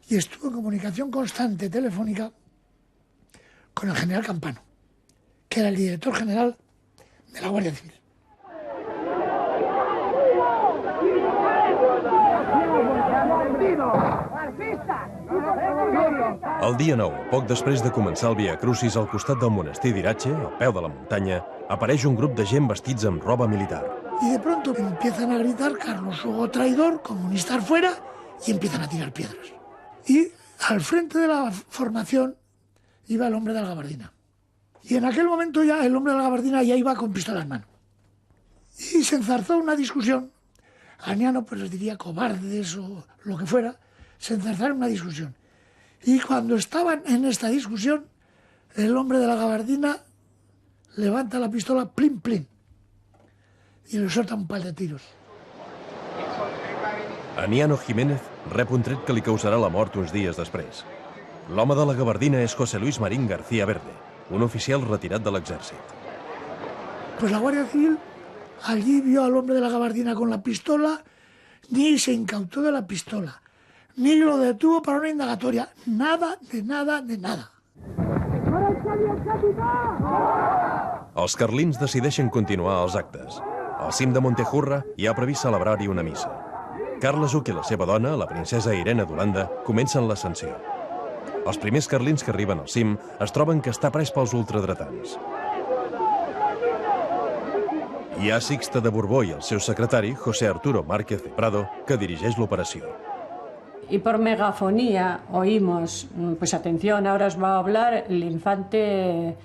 Y estuvo en comunicación constante telefónica con el general Campano, que era el director general de la Guardia Civil. El dia 9, poc després de començar el Via Crucis al costat del monestir d'Irache, al peu de la muntanya, apareix un grup de gent vestits amb roba militar. Y de pronto empiezan a gritar Carlos Hugo traidor, comunistas fuera, y empiezan a tirar piedras. Y al frente de la formación iba el hombre de la gabardina. Y en aquel momento ya el hombre de la gabardina ya iba con pistola en mano. Y se enzarzó una discusión. Aniano pues les diría cobardes o lo que fuera. Se enzarzaron una discusión. Y cuando estaban en esta discusión, el hombre de la gabardina levanta la pistola, plin, plin, y le suelta un par de tiros. Aniano Jiménez rep un tret que li causarà la mort uns dies després. L'home de la gabardina és José Luis Marín García Verde, un oficial retirat de l'exèrcit. Pues la Guardia Civil allí vio al hombre de la gabardina con la pistola, ni se incautó de la pistola, ni lo detuvo para una indagatoria. Nada, de nada, de nada. Els carlins decideixen continuar els actes. Al cim de Montejurra hi ha previst celebrar-hi una missa. Carles Hug i la seva dona, la princesa Irene d'Holanda, comencen l'ascensió. Els primers carlins que arriben al cim es troben que està pres pels ultradretans. Hi ha Sixte de Borbó i el seu secretari, José Arturo Márquez de Prado, que dirigeix l'operació. Y por megafonía oímos, pues atención, ahora os va a hablar el infante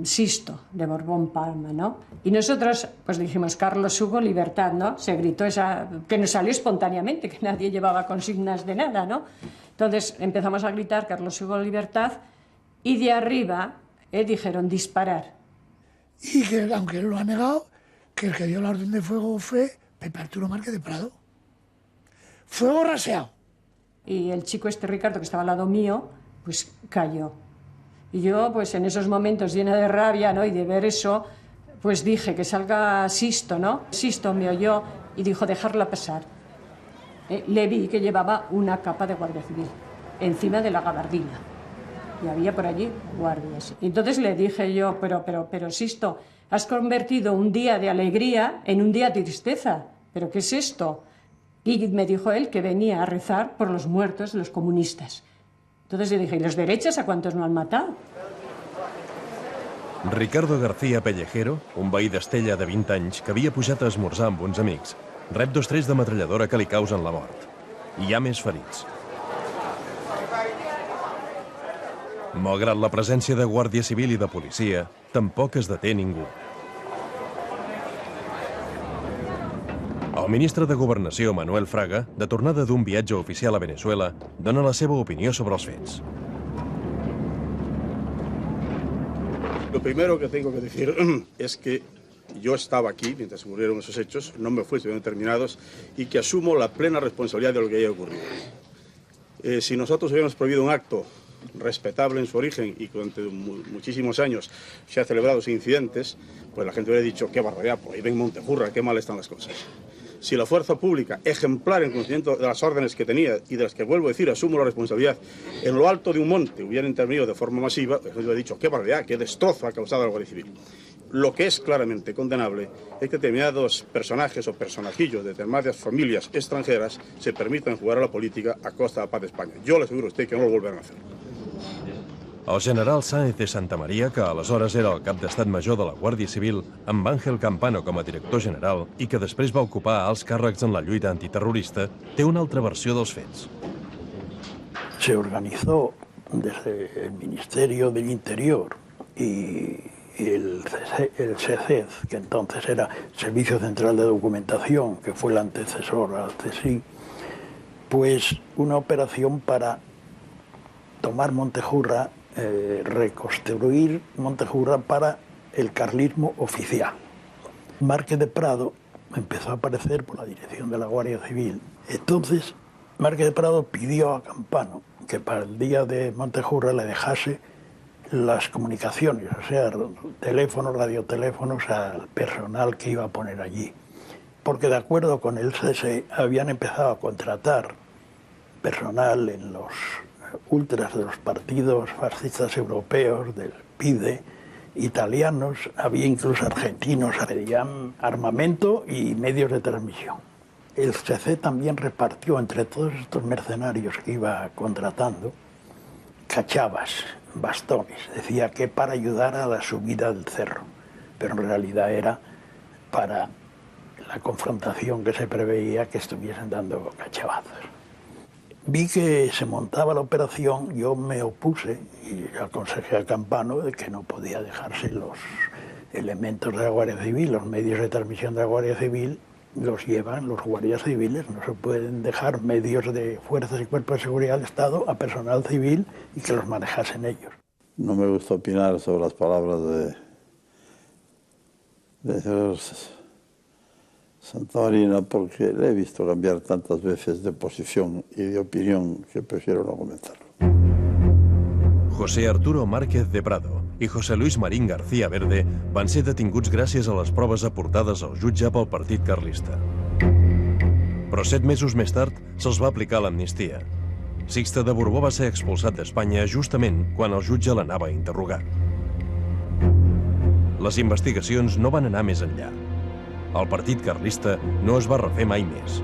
Sisto de Borbón Palma, ¿no? Y nosotros pues dijimos, Carlos Hugo, libertad, ¿no? Se gritó esa, que nos salió espontáneamente, que nadie llevaba consignas de nada, ¿no? Entonces empezamos a gritar, Carlos Hugo, libertad, y de arriba dijeron, disparar. Y que, aunque él lo ha negado, que el que dio la orden de fuego fue Pepe Arturo Márquez de Prado. Fuego raseado. Y el chico este Ricardo, que estaba al lado mío, pues cayó. Y yo, pues en esos momentos llena de rabia, ¿no? Y de ver eso, pues dije que salga Sisto, ¿no? Sisto me oyó y dijo, dejarla pasar. le vi que llevaba una capa de guardia civil encima de la gabardina. Y había por allí guardias. Entonces le dije yo, pero Sisto, has convertido un día de alegría en un día de tristeza. ¿Pero qué es esto? Y me dijo él que venía a rezar por los muertos de los comunistas. Entonces le dije, ¿y los derechas a cuántos no han matado? Ricardo García Pellejero, un veí d'Estella de 20 anys que havia pujat a esmorzar amb uns amics, rep 2 trets de metralladora que li causen la mort. I hi ha més ferits. Malgrat la presència de Guàrdia Civil i de policia, tampoc es deté ningú. El ministre de Governació, Manuel Fraga, de tornada d'un viatge oficial a Venezuela, dona la seva opinió sobre els fets. Lo primero que tengo que decir es que yo estaba aquí mientras ocurrieron esos hechos, no me fui, estuvieron determinados, y que asumo la plena responsabilidad de lo que haya ocurrido. Si nosotros hubiéramos prohibido un acto respetable en su origen y durante muchísimos años se ha celebrado sin incidentes, pues la gente hubiera dicho, qué barbaridad, por ahí ven Montejurra, qué mal están las cosas. Si la fuerza pública, ejemplar en cumplimiento de las órdenes que tenía y de las que, vuelvo a decir, asumo la responsabilidad, en lo alto de un monte hubiera intervenido de forma masiva, pues hubiera dicho, qué barbaridad, qué destrozo ha causado la Guardia Civil. Lo que es claramente condenable es que determinados personajes o personajillos de determinadas familias extranjeras se permitan jugar a la política a costa de la paz de España. Yo le aseguro a usted que no lo volverán a hacer. El general Sáenz de Santamaría, que aleshores era el cap d'estat major de la Guàrdia Civil, amb Ángel Campano com a director general i que després va ocupar alts càrrecs en la lluita antiterrorista, té una altra versió dels fets. Se organizó desde el Ministerio del Interior y el SECED, que entonces era Servicio Central de Documentación, que fue el antecesor al CSI, pues una operación para tomar Montejurra, reconstruir Montejurra para el carlismo oficial. Márquez de Prado empezó a aparecer por la dirección de la Guardia Civil. Entonces, Márquez de Prado pidió a Campano que para el día de Montejurra le dejase las comunicaciones, o sea, teléfonos, radioteléfonos al personal que iba a poner allí. Porque de acuerdo con el CSE habían empezado a contratar personal en los ultras de los partidos fascistas europeos, del PIDE, italianos, había incluso argentinos, pedían armamento y medios de transmisión. El CC también repartió entre todos estos mercenarios que iba contratando cachavas, bastones, decía que para ayudar a la subida del cerro, pero en realidad era para la confrontación que se preveía que estuviesen dando cachavazos. Vi que se montaba la operación, yo me opuse y aconsejé a Campano de que no podía dejarse los elementos de la Guardia Civil, los medios de transmisión de la Guardia Civil los llevan los guardias civiles, no se pueden dejar medios de fuerzas y cuerpos de seguridad del Estado a personal civil y que los manejasen ellos. No me gusta opinar sobre las palabras de señor Santamarina porque le he visto cambiar tantas veces de posición y de opinión que prefiero no comentarlo. José Arturo Márquez de Prado i José Luis Marín García Verde van ser detinguts gràcies a les proves aportades al jutge pel partit carlista. Però 7 mesos més tard se'ls va aplicar l'amnistia. Sixte de Borbó va ser expulsat d'Espanya justament quan el jutge l'anava a interrogar. Les investigacions no van anar més enllà. El partit carlista no es va refer mai més.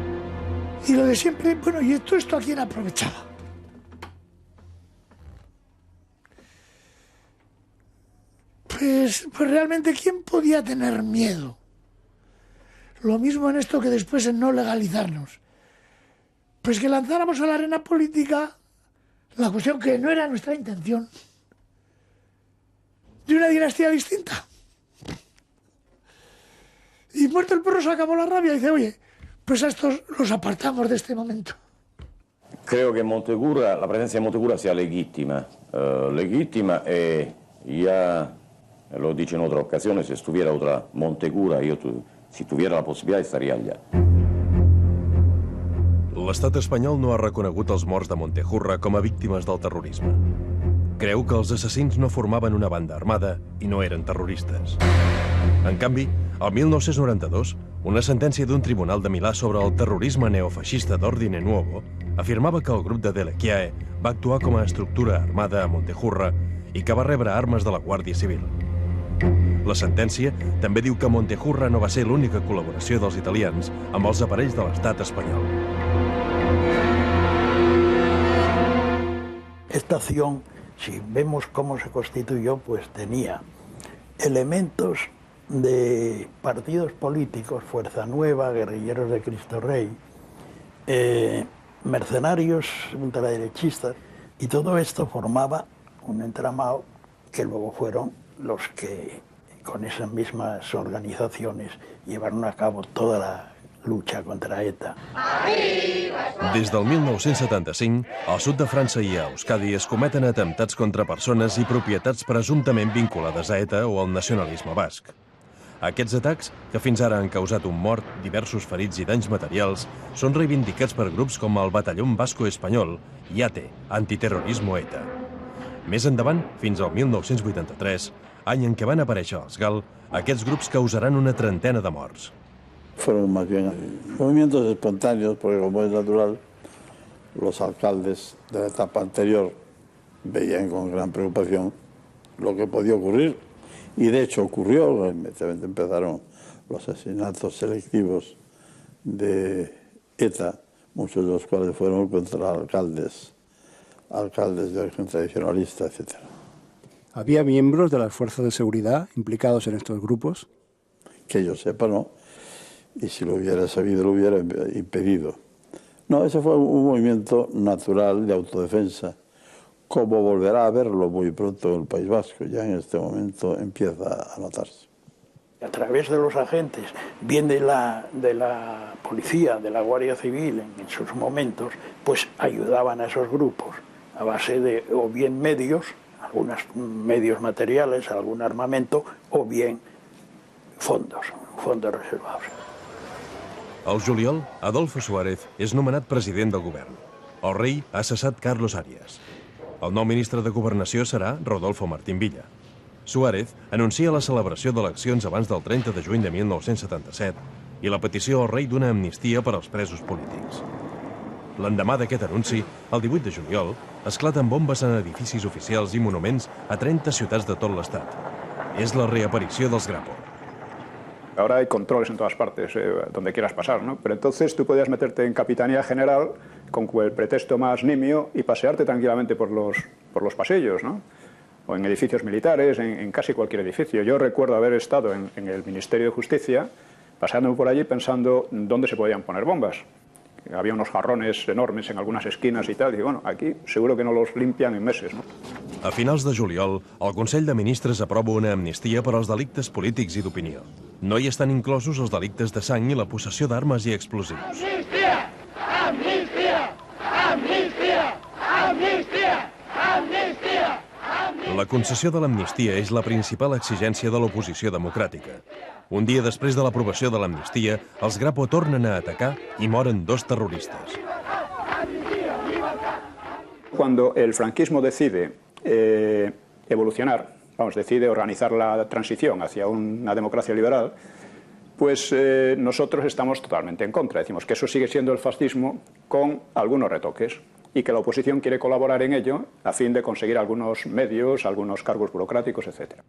Y lo de siempre, bueno, ¿y esto a quién aprovechaba? Pues realmente, ¿quién podía tener miedo? Lo mismo en esto que después en no legalizarnos. Pues que lanzáramos a la arena política la cuestión que no era nuestra intención, de una dinastía distinta. Y muerto el perro se acabó la rabia y dice, oye, pues a estos los apartamos de este momento. Creo que Montejurra, la presencia de Montejurra sea legítima. Legítima e ya lo he dicho en otra ocasión, si estuviera otra Montejurra, si tuviera la possibilità estaria allà. L'estat espanyol no ha reconegut els morts de Montejurra com a víctimes del terrorisme. Creu que els assassins no formaven una banda armada i no eren terroristes. En canvi, el 1992, Una sentència d'un tribunal de Milà sobre el terrorisme neofeixista d'Ordine Nuovo afirmava que el grup de Delle Chiaie va actuar com a estructura armada a Montejurra i que va rebre armes de la Guàrdia Civil. La sentència també diu que Montejurra no va ser l'única col·laboració dels italians amb els aparells de l'estat espanyol. Esta acción, si vemos cómo se constituyó, pues tenía elementos de partidos políticos, Fuerza Nueva, Guerrilleros de Cristo Rey, mercenarios ultraderechistas, y todo esto formaba un entramado que luego fueron los que, con esas mismas organizaciones, llevaron a cabo toda la lucha contra ETA. Des del 1975, al sud de França i a Euskadi es cometen atemptats contra persones i propietats presumptament vinculades a ETA o al nacionalisme basc. Aquests atacs, que fins ara han causat un mort, diversos ferits i danys materials, són reivindicats per grups com el Batallón Vasco Espanyol i ATE, Antiterrorismo ETA. Més endavant, fins al 1983, any en què van aparèixer els GAL, aquests grups causaran una trentena de morts. Fueron más bien movimientos espontáneos, porque como es natural, los alcaldes de la etapa anterior veían con gran preocupación lo que podía ocurrir. Y de hecho ocurrió, inmediatamente empezaron los asesinatos selectivos de ETA, muchos de los cuales fueron contra alcaldes de origen tradicionalista, etc. ¿Había miembros de las fuerzas de seguridad implicados en estos grupos? Que yo sepa, no. Y si lo hubiera sabido, lo hubiera impedido. No, ese fue un movimiento natural de autodefensa, como volverá a verlo muy pronto en el País Vasco. Ya en este momento empieza a notarse. A través de los agentes, bien de la policía, de la Guardia Civil, en sus momentos, pues ayudaban a esos grupos a base de o bien medios, algunos medios materiales, algún armamento, o bien fondos reservados. Al juliol, Adolfo Suárez és nomenat president del govern. El rei ha cessat Carlos Arias. El nou ministre de Governació serà Rodolfo Martín Villa. Suárez anuncia la celebració d'eleccions abans del 30 de juny de 1977 i la petició al rei d'una amnistia per als presos polítics. L'endemà d'aquest anunci, el 18 de juliol, esclaten bombes en edificis oficials i monuments a 30 ciutats de tot l'estat. És la reaparició dels Grapo. Ahora hay controles en todas partes, donde quieras pasar, ¿no? Pero entonces tú podías meterte en Capitanía General con el pretexto más nimio y pasearte tranquilamente por los pasillos, ¿no? O en edificios militares, en casi cualquier edificio. Yo recuerdo haber estado en el Ministerio de Justicia, paseándome por allí pensando dónde se podían poner bombas. Había unos jarrones enormes en algunas esquinas y tal, y bueno, aquí seguro que no los limpian en meses, ¿no? A finals de juliol, el Consell de Ministres aprova una amnistia per als delictes polítics i d'opinió. No hi estan inclosos els delictes de sang i la possessió d'armes i explosius. Amnistia! Amnistia! Amnistia! Amnistia! Amnistia! La concessió de l'amnistia és la principal exigència de l'oposició democràtica. Un dia després de l'aprovació de l'amnistia, els Grapo tornen a atacar i moren 2 terroristes. Cuando el franquismo decide evolucionar, decide organizar la transición hacia una democracia liberal, pues nosotros estamos totalmente en contra. Decimos que eso sigue siendo el fascismo con algunos retoques y que la oposición quiere colaborar en ello a fin de conseguir algunos medios, algunos cargos burocráticos, etc.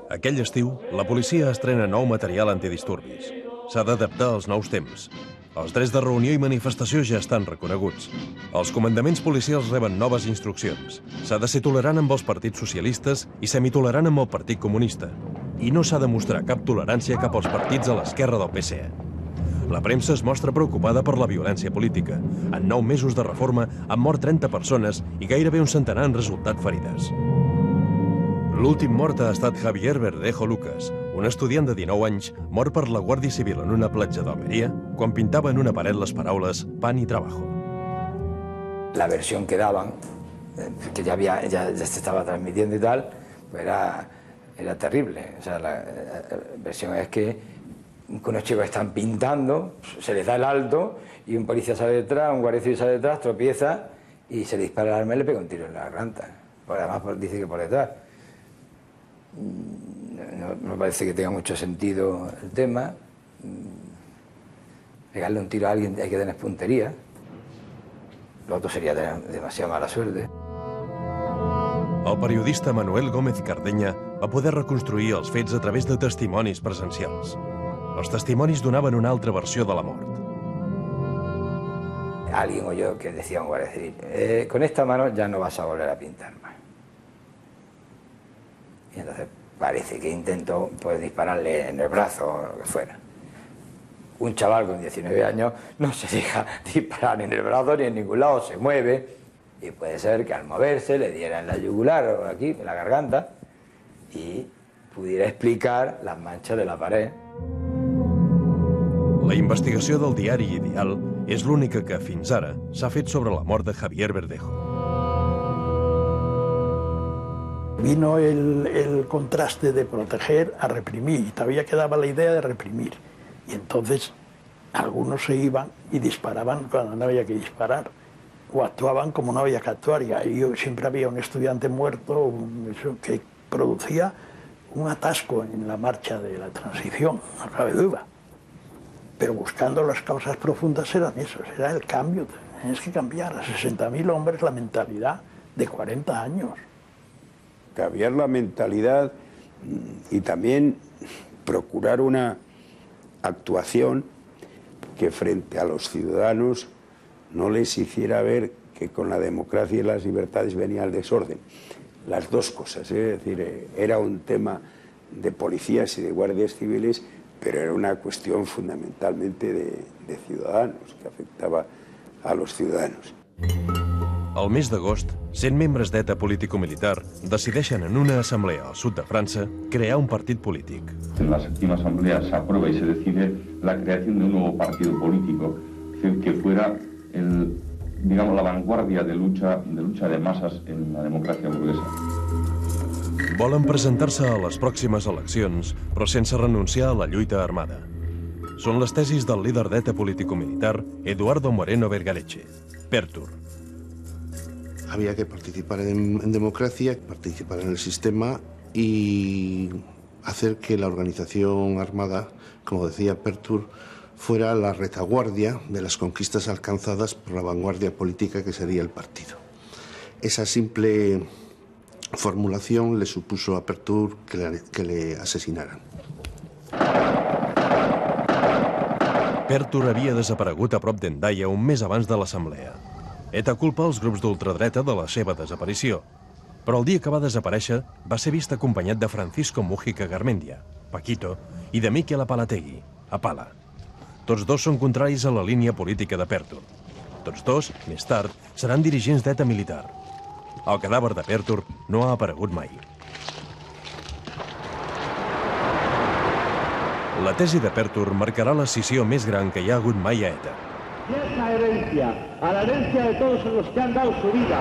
Aquell estiu, la policia estrena nou material antidisturbis. S'ha d'adaptar als nous temps. Els drets de reunió i manifestació ja estan reconeguts. Els comandaments policials reben noves instruccions. S'ha de ser tolerant amb els partits socialistes i semitolerant amb el Partit Comunista. I no s'ha de mostrar cap tolerància cap als partits a l'esquerra del PSE. La premsa es mostra preocupada per la violència política. En 9 mesos de reforma han mort 30 persones i gairebé un centenar han resultat ferides. L'últim mort ha estat Javier Verdejo Lucas, un estudiant de 19 anys mort per la Guàrdia Civil en una platja d'Almeria quan pintava en una paret les paraules pan y trabajo. La versión que daban, que ya se estaba transmitiendo y tal, pues era terrible. O sea, la versión es que unos chicos están pintando, se les da el alto y un policía sale detrás, un guardia civil sale detrás, tropieza y se le dispara el arma y le pega un tiro en la garganta. Además dice que por detrás. No me parece que tenga mucho sentido el tema. Pegarle un tiro a alguien hay que tener puntería. Lo otro sería tener demasiada mala suerte. El periodista Manuel Gómez Cardenya va poder reconstruir els fets a través de testimonis presencials. Els testimonis donaven una altra versió de la mort. Alguien oyó que decía un guardia civil, con esta mano ya no vas a volver a pintar más. Y entonces parece que intentó pues, dispararle en el brazo o lo que fuera. Un chaval con 19 años no se deja disparar ni en el brazo ni en ningún lado, se mueve y puede ser que al moverse le diera en la yugular o aquí, en la garganta y pudiera explicar las manchas de la pared. La investigació del diari Ideal és l'única que, fins ara, s'ha fet sobre la mort de Javier Verdejo. Vino el contraste de proteger a reprimir, y todavía quedaba la idea de reprimir. Y entonces algunos se iban y disparaban cuando no había que disparar, o actuaban como no había que actuar. Y ahí siempre había un estudiante muerto que producía un atasco en la marcha de la transición, no cabe duda. Pero buscando las causas profundas eran esos, era el cambio. Tienes que cambiar a 60.000 hombres la mentalidad de 40 años. Cambiar la mentalidad y también procurar una actuación que frente a los ciudadanos no les hiciera ver que con la democracia y las libertades venía el desorden. Las dos cosas, es decir, era un tema de policías y de guardias civiles, pero era una cuestión fundamentalmente de ciudadanos, que afectava a los ciudadanos. Al mes d'agost, 100 membres d'ETA político-militar decideixen en una assemblea al sud de França crear un partit polític. En la séptima asamblea se aprueba y se decide la creación de un nuevo partido político que fuera la vanguardia de lucha de masas en la democracia burguesa. Volen presentar-se a les pròximes eleccions, però sense renunciar a la lluita armada. Són les tesis del líder d'ETA político-militar, Eduardo Moreno Vergareche, Pertur. Había que participar en democracia, participar en el sistema y hacer que la organización armada, como decía Pertur, fuera la retaguardia de las conquistas alcanzadas por la vanguardia política que sería el partido. Esa simple formulación le supuso a Pertur que le asesinaran. Pertur havia desaparegut a prop d'Hendaia un mes abans de l'assemblea. ETA culpa els grups d'ultradreta de la seva desaparició, però el dia que va desaparèixer va ser vist acompanyat de Francisco Mújica Garmendia, Paquito, i de Miquel Apalategui, Apala. Tots dos són contraris a la línia política de Pertur. Tots dos, més tard, seran dirigents d'ETA militar. El cadàver de Pertur no ha aparegut mai. La tesi de Pertur marcarà la escissió més gran que hi ha hagut mai a ETA. Y esa herencia, a la herencia de todos los que han dado su vida.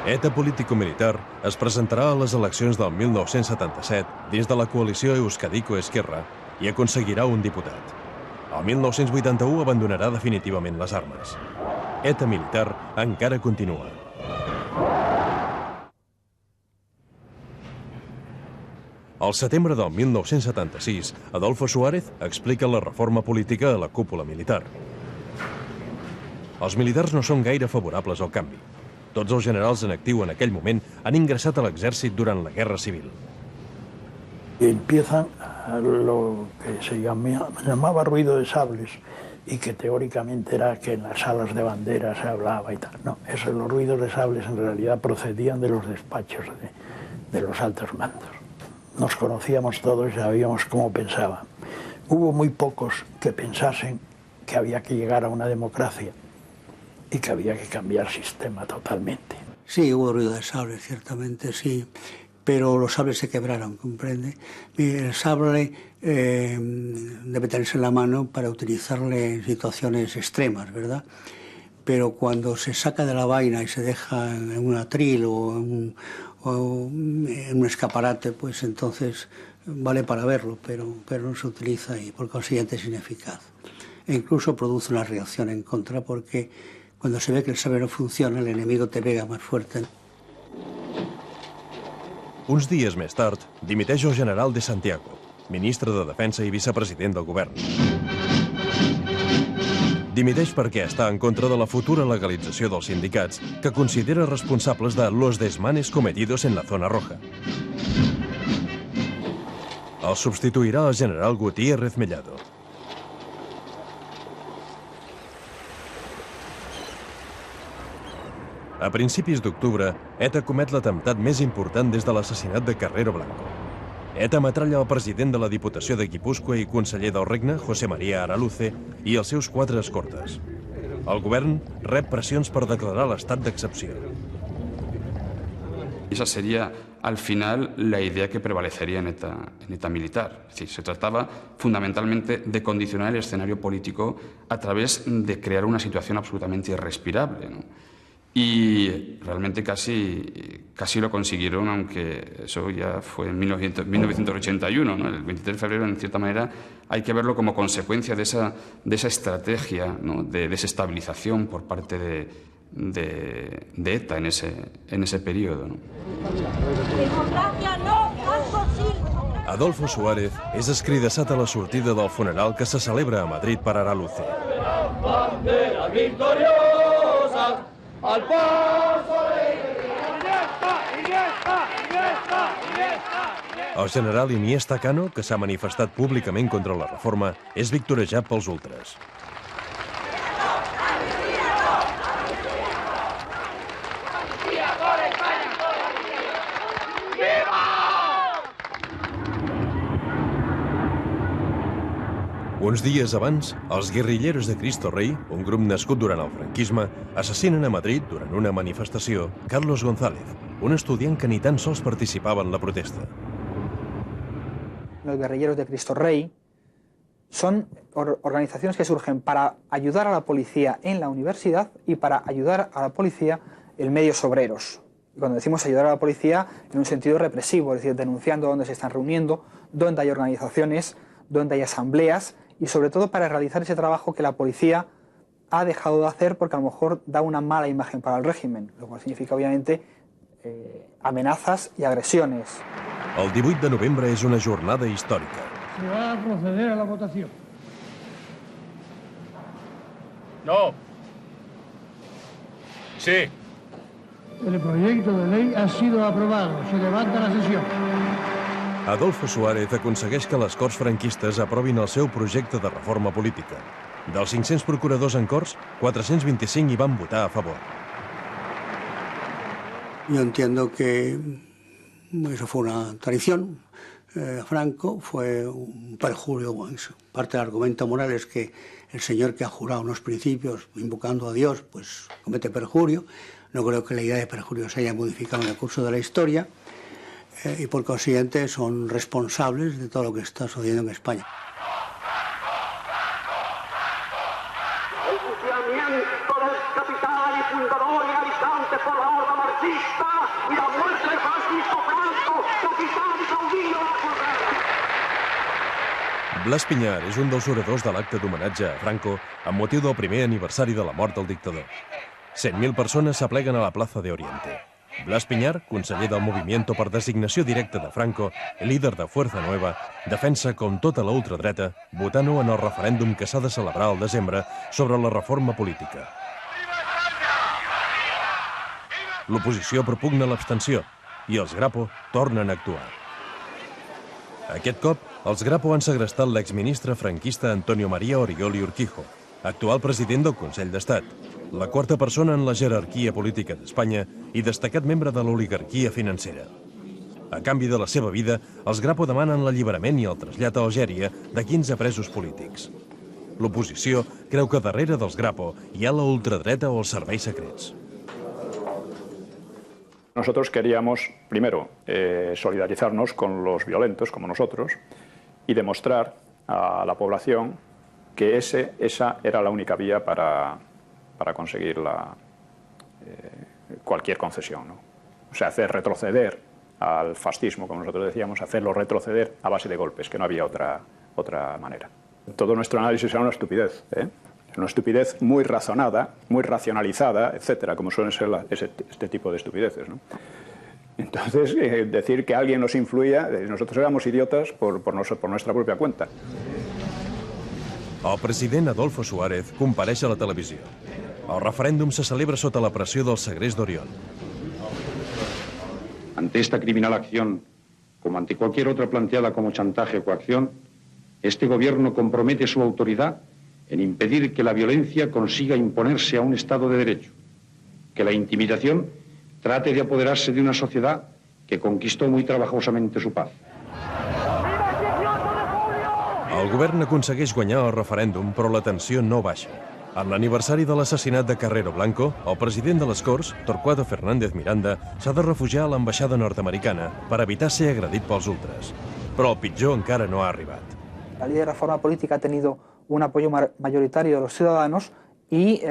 ETA político-militar es presentarà a les eleccions del 1977 dins de la coalició Euskadiko-Esquerra i aconseguirà un diputat. El 1981 abandonarà definitivament les armes. ETA militar encara continua. Al setembre del 1976, Adolfo Suárez explica la reforma política a la cúpula militar. Els militars no són gaire favorables al canvi. Tots els generals en actiu en aquell moment han ingressat a l'exèrcit durant la Guerra Civil. Empiezan lo que se llamaba ruido de sables y que teóricamente era que en las salas de bandera se hablaba y tal. No, los ruidos de sables en realidad procedían de los despachos de los altos mandos. Nos conocíamos todos y sabíamos cómo pensaban. Hubo muy pocos que pensasen que había que llegar a una democracia y que había que cambiar sistema totalmente. Sí, hubo ruido de sables, ciertamente, sí, pero los sables se quebraron, ¿comprende? El sable debe tenerse en la mano para utilizarle en situaciones extremas, ¿verdad? Pero cuando se saca de la vaina y se deja en un atril o en un escaparate, pues entonces vale para verlo, pero no se utiliza y por consiguiente es ineficaz. E incluso produce una reacción en contra porque cuando se ve que el sable no funciona, el enemigo te pega más fuerte. Uns dies més tard, dimiteix el general de Santiago, ministre de Defensa i vicepresident del govern. Dimiteix perquè està en contra de la futura legalització dels sindicats, que considera responsables de los desmanes cometidos en la zona roja. El substituirà el general Gutiérrez Mellado. A principis d'octubre, ETA comet l'atemptat més important des de l'assassinat de Carrero Blanco. ETA metralla el president de la Diputació de Guipúscoa i conseller del Regne, José María Araluce, i els seus 4 escortes. El govern rep pressions per declarar l'estat d'excepció. Esa sería, al final, la idea que prevalecería en ETA militar. Es decir, se trataba fundamentalmente de condicionar el escenario político a través de crear una situación absolutamente irrespirable, ¿no? Y realmente casi lo consiguieron, aunque eso ya fue en 1981, ¿no? El 23 de febrero, en cierta manera, hay que verlo como consecuencia de esa estrategia, ¿no?, de desestabilización por parte de ETA en ese periodo, ¿no? Adolfo Suárez és escridassat a la sortida del funeral que se celebra a Madrid per Araluce. Banderas victoriosas al paso El general Iniesta Cano, que s'ha manifestat públicament contra la reforma, és victorejat pels ultres. Uns dies abans, els guerrilleros de Cristo Rey, un grup nascut durant el franquisme, assassinen a Madrid, durant una manifestació, Carlos González, un estudiant que ni tan sols participava en la protesta. Los guerrilleros de Cristo Rey son organizaciones que surgen para ayudar a la policía en la universidad y para ayudar a la policía en medios obreros. Y cuando decimos ayudar a la policía, en un sentido represivo, es decir, denunciando dónde se están reuniendo, dónde hay organizaciones, dónde hay asambleas, y sobre todo para realizar ese trabajo que la policía ha dejado de hacer porque a lo mejor da una mala imagen para el régimen, lo cual significa obviamente amenazas y agresiones. El 18 de novembre és una jornada històrica. Se va a proceder a la votación. No. Sí. El proyecto de ley ha sido aprobado. Se levanta la sesión. Adolfo Suárez aconsegueix que les Corts franquistes aprovin el seu projecte de reforma política. Dels 500 procuradors en Corts, 425 hi van votar a favor. Yo entiendo que eso fue una traición. Franco fue un perjurio. Bueno, parte del argumento moral es que el señor que ha jurado unos principios invocando a Dios, pues comete perjurio. No creo que la idea de perjurio se haya modificado en el curso de la historia. Y por consiguiente son responsables de todo lo que está sucediendo en España. El fusilamiento del capitán y fundador y alistante por la horda marxista y la muerte de Francisco Franco, capitán y caudillo de la Cruz. Blas Piñar és un dels oradors de l'acte d'homenatge a Franco amb motiu del primer aniversari de la mort del dictador. 100.000 persones s'apleguen a la plaça de Oriente. Blas Piñar, conseller del Movimiento per designació directa de Franco, líder de Fuerza Nueva, defensa com tota la ultradreta votar no en el referèndum que s'ha de celebrar al desembre sobre la reforma política. L'oposició propugna l'abstenció i els Grapo tornen a actuar. Aquest cop, els Grapo han segrestat l'exministre franquista Antonio María Oriol i Urquijo, actual president del Consell d'Estat, la quarta persona en la jerarquia política d'Espanya i destacat membre de l'oligarquia financera. A canvi de la seva vida, els Grapo demanen l'alliberament i el trasllat a Algèria de 15 presos polítics. L'oposició creu que darrere dels Grapo hi ha la ultradreta o els serveis secrets. Nosotros queríamos, primero, solidarizarnos con los violentos, como nosotros, y demostrar a la población que esa era la única vía para conseguir cualquier concesión, ¿no? O sea, hacer retroceder al fascismo, como nosotros decíamos, hacerlo retroceder a base de golpes, que no había otra manera. Todo nuestro análisis era una estupidez, una estupidez muy razonada, muy racionalizada, etcétera, como suelen ser este tipo de estupideces, ¿no? Entonces, decir que alguien nos influía, nosotros éramos idiotas por nuestra propia cuenta. El president Adolfo Suárez compareix a la televisió. El referèndum se celebra sota la pressió del segrest d'Oriol. Ante esta criminal acción, como ante cualquier otra planteada como chantaje o coacción, este gobierno compromete su autoridad en impedir que la violencia consiga imponerse a un Estado de Derecho, que la intimidación trate de apoderarse de una sociedad que conquistó muy trabajosamente su paz. El govern aconsegueix guanyar el referèndum, però la tensió no baixa. En l'aniversari de l'assassinat de Carrero Blanco, el president de les Corts, Torquato Fernández Miranda, s'ha de refugiar a l'ambaixada nord-americana per evitar ser agredit pels ultras. Però el pitjor encara no ha arribat. La ley de reforma política ha tenido un apoyo mayoritario de los ciudadanos y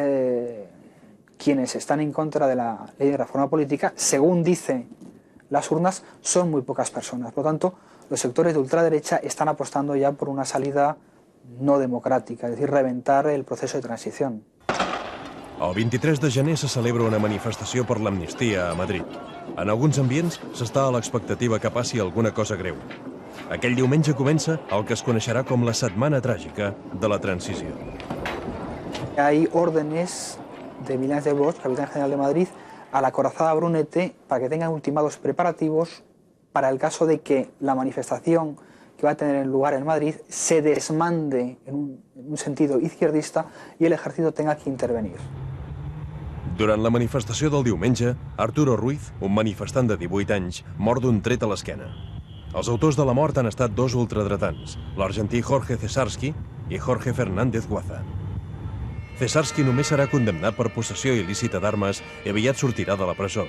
quienes están en contra de la ley de reforma política, según dicen las urnas, son muy pocas personas. Por lo tanto, los sectores de ultraderecha están apostando ya por una salida no democràtica, és a dir, reventar el procés de transició. El 23 de gener se celebra una manifestació per l'amnistia a Madrid. En alguns ambients s'està a l'expectativa que passi alguna cosa greu. Aquell diumenge comença el que es coneixerà com la Setmana Tràgica de la Transició. Hay órdenes de Milán de Bosch, capitán general de Madrid, a la corazada Brunete para que tengan ultimados preparativos para el caso de que la manifestación que va a tener lugar en Madrid se desmande en un sentido izquierdista y el ejército tenga que intervenir. Durant la manifestació del diumenge, Arturo Ruiz, un manifestant de 18 anys, mor d'un tret a l'esquena. Els autors de la mort han estat dos ultradretans, l'argentí Jorge Cesarsky i Jorge Fernández Guaza. Cesarsky només serà condemnat per possessió il·lícita d'armes i aviat sortirà de la presó.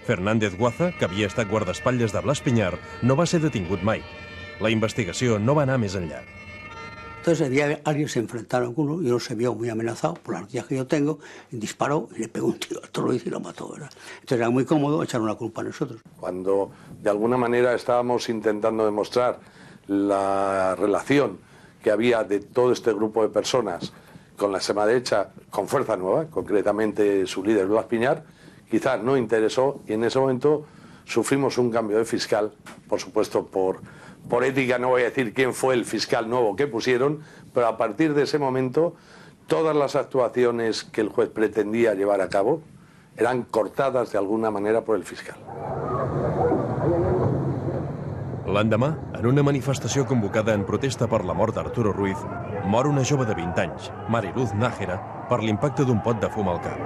Fernández Guaza, que havia estat guardaespatlles de Blas Piñar, no va ser detingut mai. La investigació no va anar més enllà. Entonces alguien se enfrentaron con uno y uno se vio muy amenazado por las noticias que yo tengo, y disparó y le pegó un tiro a Arturo Ruiz y lo mató, ¿verdad? Entonces era muy cómodo echar una culpa a nosotros. Cuando de alguna manera estábamos intentando demostrar la relación que había de todo este grupo de personas con la extrema derecha, con Fuerza Nueva, concretamente su líder Blas Piñar, quizás no interesó y en ese momento sufrimos un cambio de fiscal, por supuesto por ética no voy a decir quién fue el fiscal nuevo que pusieron, pero a partir de ese momento todas las actuaciones que el juez pretendía llevar a cabo eran cortadas de alguna manera por el fiscal. L'endemà, en una manifestació convocada en protesta per la mort d'Arturo Ruiz, mor una jove de 20 anys, Mariluz Nájera, per l'impacte d'un pot de fum al cap.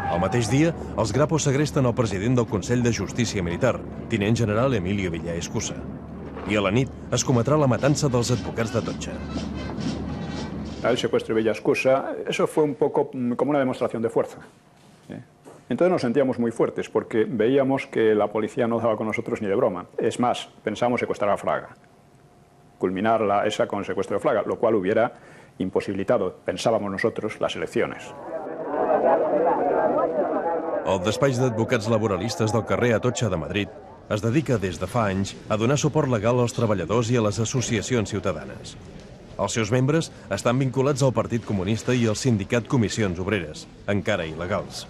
El mateix dia, els Grapos segresten el president del Consell de Justícia Militar, tinent general Emilio Villaescusa. I a la nit es cometrà la matança dels advocats d'Atocha. El secuestro de Villaescusa, eso fue un poco como una demostración de fuerza. Entonces nos sentíamos muy fuertes porque veíamos que la policía no daba con nosotros ni de broma. Es más, pensamos secuestrar a Fraga, culminar esa con el secuestro de Fraga, lo cual hubiera imposibilitado, pensábamos nosotros, las elecciones. El despatx d'advocats laboralistes del carrer Atocha de Madrid es dedica des de fa anys a donar suport legal als treballadors i a les associacions ciutadanes. Els seus membres estan vinculats al Partit Comunista i al sindicat Comissions Obreres, encara il·legals.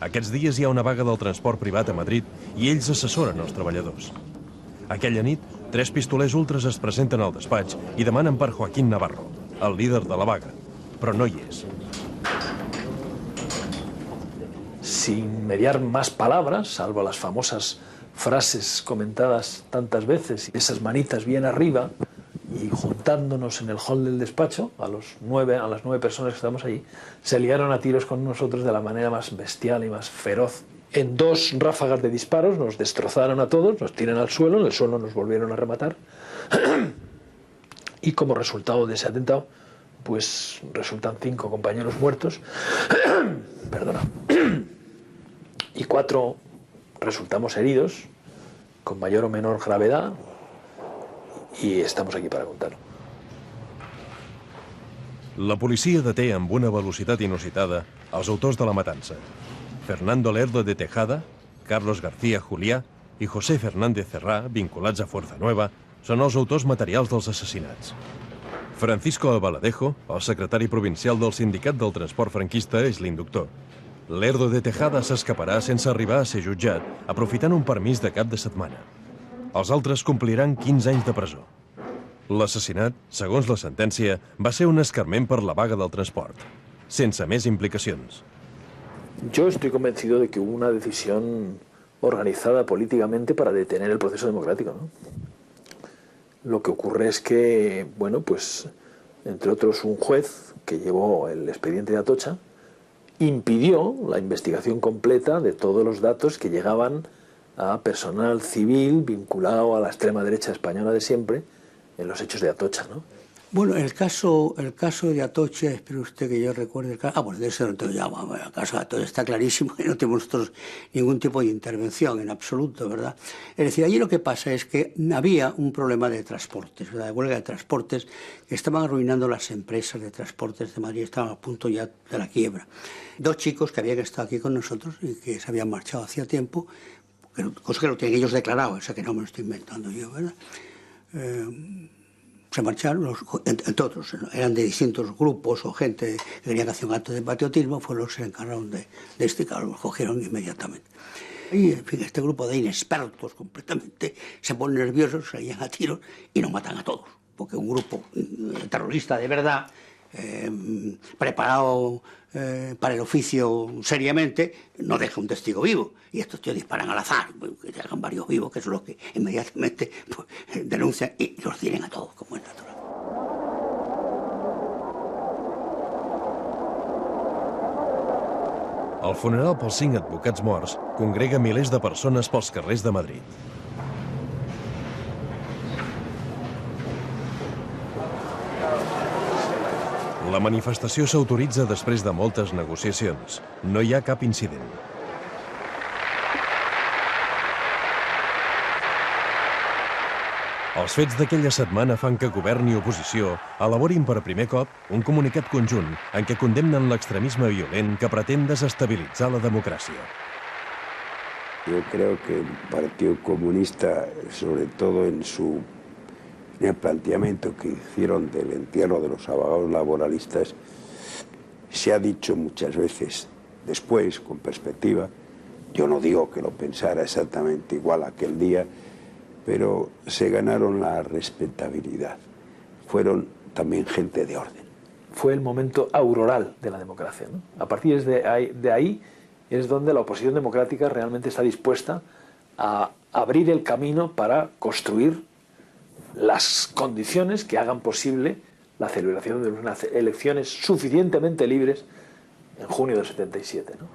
Aquests dies hi ha una vaga del transport privat a Madrid i ells assessoren els treballadors. Aquella nit, 3 pistolers ultras es presenten al despatx i demanen per Joaquín Navarro, el líder de la vaga, però no hi és. Sin mediar más palabras, salvo las famosas frases comentadas tantas veces, y esas manitas bien arriba, y juntándonos en el hall del despacho, a las 9 personas que estábamos allí, se liaron a tiros con nosotros de la manera más bestial y más feroz. En 2 ráfagas de disparos nos destrozaron a todos, nos tiran al suelo, en el suelo nos volvieron a rematar, y como resultado de ese atentado, pues resultan 5 compañeros muertos, perdona, y 4 resultamos heridos, con mayor o menor gravedad, i estamos aquí para contar. La policia deté amb una velocitat inusitada els autors de la matança. Fernando Lerdo de Tejada, Carlos García Juliá i José Fernández Cerrá, vinculats a Fuerza Nueva, són els autors materials dels assassinats. Francisco Albaladejo, el secretari provincial del Sindicat del Transport Franquista, és l'inductor. Lerdo de Tejada s'escaparà sense arribar a ser jutjat, aprofitant un permís de cap de setmana. Els altres compliran 15 anys de presó. L'assassinat, segons la sentència, va ser un escarment per la vaga del transport, sense més implicacions. Yo estoy convencido de que hubo una decisión organizada políticamente para detener el proceso democrático, ¿no? Lo que ocurre es que, bueno, pues, entre otros, un juez que llevó el expediente de Atocha impidió la investigación completa de todos los datos que llegaban a personal civil vinculado a la extrema derecha española de siempre en los hechos de Atocha, ¿no? Bueno, el caso de Atocha, espero usted que yo recuerde el caso. De eso no tengo ya, el caso de Atocha está clarísimo y no tenemos nosotros ningún tipo de intervención en absoluto, ¿verdad? Es decir, allí lo que pasa es que había un problema de transportes, ¿verdad? De huelga de transportes, que estaban arruinando las empresas de transportes de Madrid, estaban a punto ya de la quiebra. Dos chicos que habían estado aquí con nosotros y que se habían marchado hacía tiempo, cosa que lo tienen ellos declarado, o sea que no me lo estoy inventando yo, ¿verdad? Se marcharon, entre otros, eran de distintos grupos o gente que quería que hacía un acto de patriotismo, fueron los que se encargaron de este caso, los cogieron inmediatamente. Y, en fin, este grupo de inexpertos completamente se ponen nerviosos, se lían a tiros y nos matan a todos, porque un grupo terrorista de verdad, preparado para el oficio seriamente, no deja un testigo vivo. Y estos tíos disparan al azar, que dejan varios vivos, que son los que inmediatamente pues, denuncian y los tienen a todos, como es natural. El funeral pels 5 advocats morts congrega milers de persones pels carrers de Madrid. La manifestació s'autoritza després de moltes negociacions. No hi ha cap incident. Els fets d'aquella setmana fan que govern i oposició elaborin per primer cop un comunicat conjunt en què condemnen l'extremisme violent que pretén desestabilitzar la democràcia. Yo creo que el Partido Comunista, sobre todo en el planteamiento que hicieron del entierro de los abogados laboralistas, se ha dicho muchas veces después, con perspectiva, yo no digo que lo pensara exactamente igual aquel día, pero se ganaron la respetabilidad. Fueron también gente de orden. Fue el momento auroral de la democracia, ¿no? A partir de ahí es donde la oposición democrática realmente está dispuesta a abrir el camino para construir las condiciones que hagan posible la celebración de unas elecciones suficientemente libres en junio del 77. ¿No?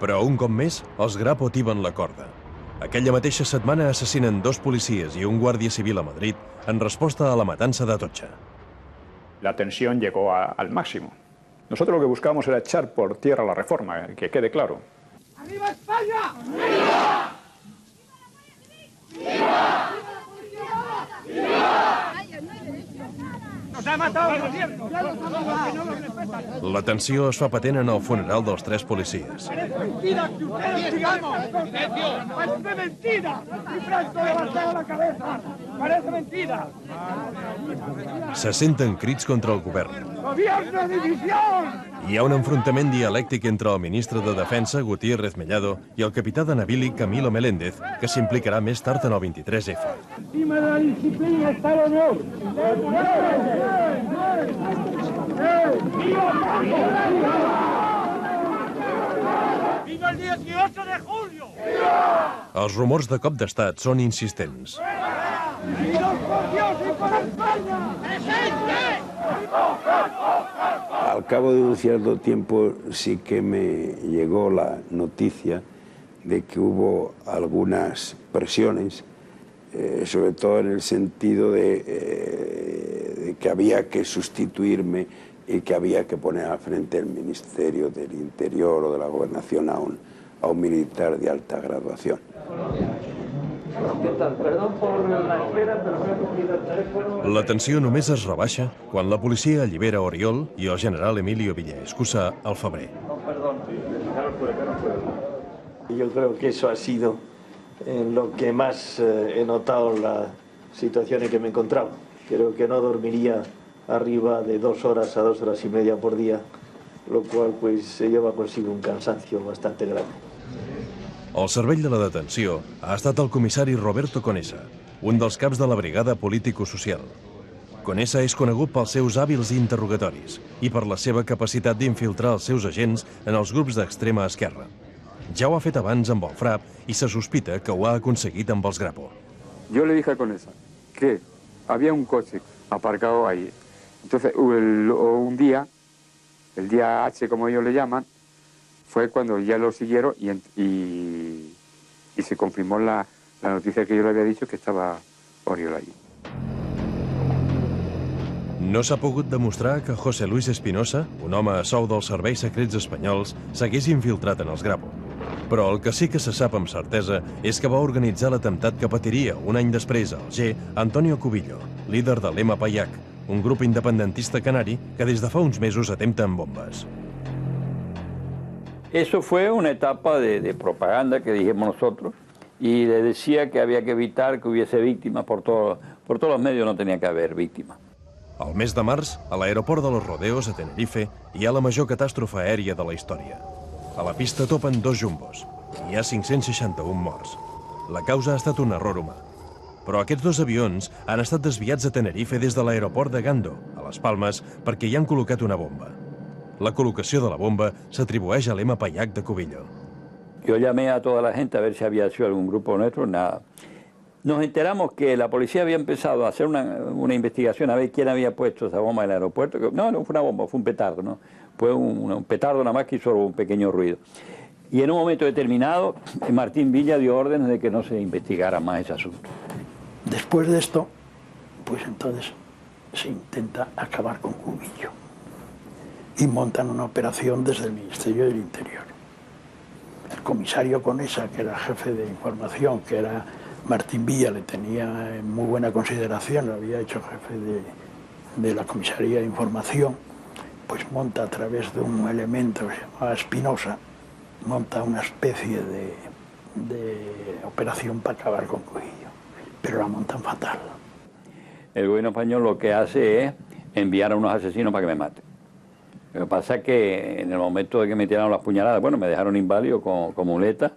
Però un cop més, els Grapo tiben la corda. Aquella mateixa setmana assassinen 2 policies i un guàrdia civil a Madrid en resposta a la matança d'Atocha. La tensión llegó al máximo. Nosotros lo que buscábamos era echar por tierra la reforma, que quede claro. ¡Arriba España! ¡Viva! ¡Viva! ¡Nos ha matado el gobierno! La tensió es fa patent en el funeral dels 3 policies. ¡Parece mentira que ustedes digamos! ¡Parece mentira! ¡Y Franco levantado la cabeza! ¡Parece mentira! Se senten crits contra el govern. ¡Gobierno de división! Hi ha un enfrontament dialèctic entre el ministre de Defensa, Gutiérrez Mellado, i el capità de navili, Camilo Meléndez, que s'implicarà més tard en el 23F. Encima de la disciplina está el honor. ¡Viva el 18 de julio! Els rumors de cop d'estat són insistents. ¡Unidos por Dios y por España! ¡Presente! Al cabo de un cierto tiempo sí que me llegó la noticia de que hubo algunas presiones, sobre todo en el sentido de que había que sustituirme y que había que poner al frente el Ministerio del Interior o de la Gobernación a un militar de alta graduación. ¿Qué tal? Perdón por la espera, pero me he cogido el teléfono. La tensió només es rebaixa quan la policia allibera Oriol i el general Emilio Villaescusa al febrer. Perdón. Yo creo que eso ha sido lo que más he notado la situación en que me encontraba. Creo que no dormiría arriba de 2 horas a 2 horas y media por día lo cual pues se lleva consigo un cansancio bastante grande. Al cervell de la detenció ha estat el comissari Roberto Conesa, un dels caps de la brigada político-social. Conesa és conegut pels seus hàbils interrogatoris i per la seva capacitat d'infiltrar els seus agents en els grups d'extrema esquerra. Ja ho ha fet abans amb el FRAP y se sospita que ho ha aconseguit amb els Grapo. Yo le dije a Conesa que había un coche aparcado ahí. Entonces, un día, el día H, como ellos le llaman, fue cuando ya lo siguieron y se confirmó la noticia que yo le había dicho que estaba Oriol allí. No s'ha pogut demostrar que José Luis Espinosa, un home a sou dels serveis secrets espanyols, s'hagués infiltrat en els Grapo. Però el que sí que se sap amb certesa és que va organitzar l'atemptat que patiria un any després a Alger Antonio Cubillo, líder de l'EMA Payac, un grup independentista canari que des de fa uns mesos atempta amb bombes. Eso fue una etapa de propaganda que dijimos nosotros y le decía que había que evitar que hubiese víctimas por todos los medios, no tenía que haber víctimas. Al mes de març, a l'aeroport de Los Rodeos, a Tenerife, hi ha la major catàstrofe aèria de la història. A la pista topen 2 jumbos i hi ha 561 morts. La causa ha estat un error humà. Però aquests 2 avions han estat desviats a Tenerife des de l'aeroport de Gando, a Les Palmes, perquè hi han col·locat una bomba. La col·locació de la bomba s'atribueix a l'EMA Payac de Cubillo. Yo llamé a toda la gente a ver si había sido algún grupo nuestro, nada. Nos enteramos que la policía había empezado a hacer una investigación a ver quién había puesto esa bomba en el aeropuerto. No, no fue una bomba, fue un petardo, ¿no? Fue un petardo nada más que hizo un pequeño ruido. Y en un momento determinado, Martín Villa dio órdenes de que no se investigara más ese asunto. Después de esto, pues entonces se intenta acabar con Cubillo y montan una operación desde el Ministerio del Interior. El comisario Conesa, que era jefe de información, que era Martín Villa, le tenía en muy buena consideración, lo había hecho jefe de la comisaría de información, pues monta a través de un elemento que se llamaba Espinosa, monta una especie de operación para acabar con Cubillo, pero la montan fatal. El gobierno español lo que hace es enviar a unos asesinos para que me maten. Lo que pasa es que en el momento de que me tiraron las puñaladas, bueno, me dejaron inválido con muleta,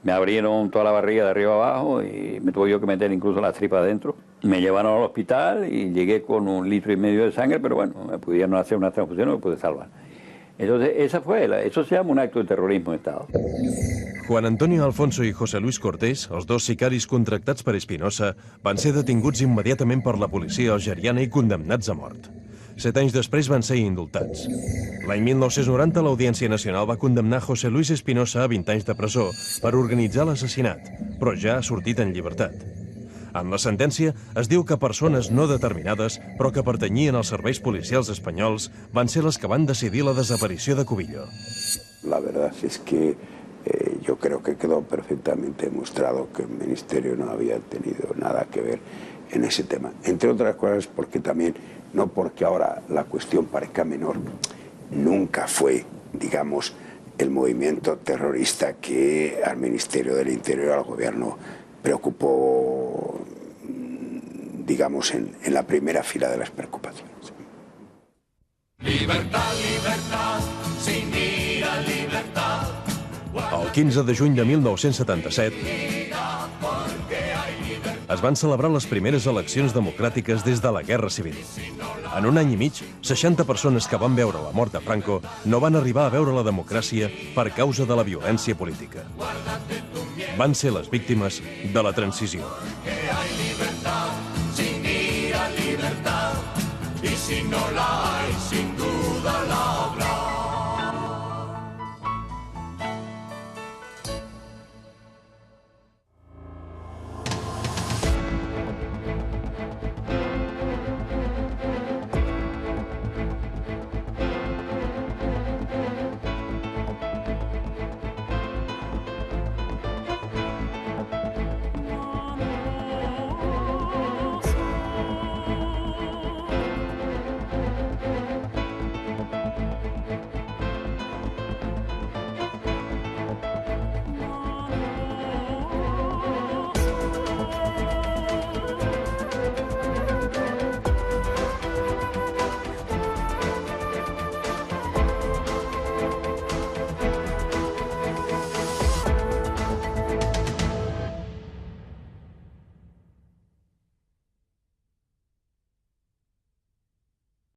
me abrieron toda la barriga de arriba abajo y me tuve yo que meter incluso las tripas adentro. Me llevaron al hospital y llegué con 1,5 litros de sangre, pero bueno, me pudieron hacer una transfusión y me pude salvar. Entonces, eso se llama un acto de terrorismo de Estado. Juan Antonio Alfonso i José Luis Cortés, els 2 sicaris contractats per Espinosa, van ser detinguts immediatament per la policia algeriana i condemnats a mort. 7 anys després van ser indultats. L'any 1990 l'Audiència Nacional va condemnar José Luis Espinosa a 20 anys de presó per organitzar l'assassinat, però ja ha sortit en llibertat. En la sentència es diu que persones no determinades, però que pertanyien als serveis policials espanyols, van ser les que van decidir la desaparició de Cubillo. La verdad es que yo creo que quedó perfectamente demostrado que el Ministerio no había tenido nada que ver en ese tema. Entre otras cosas porque también, no porque ahora la cuestión parezca menor, nunca fue, digamos, el movimiento terrorista que al Ministerio del Interior, al Gobierno, preocupó, digamos, en la primera fila de las preocupaciones. Libertad, libertad, sin mira, libertad. El 15 de juny de 1977 es van celebrar les primeres eleccions democràtiques des de la Guerra Civil. En un any i mig, 60 persones que van veure la mort de Franco no van arribar a veure la democràcia per causa de la violència política. Van ser les víctimes de la transició. Sin ira, libertad, y si no la hay,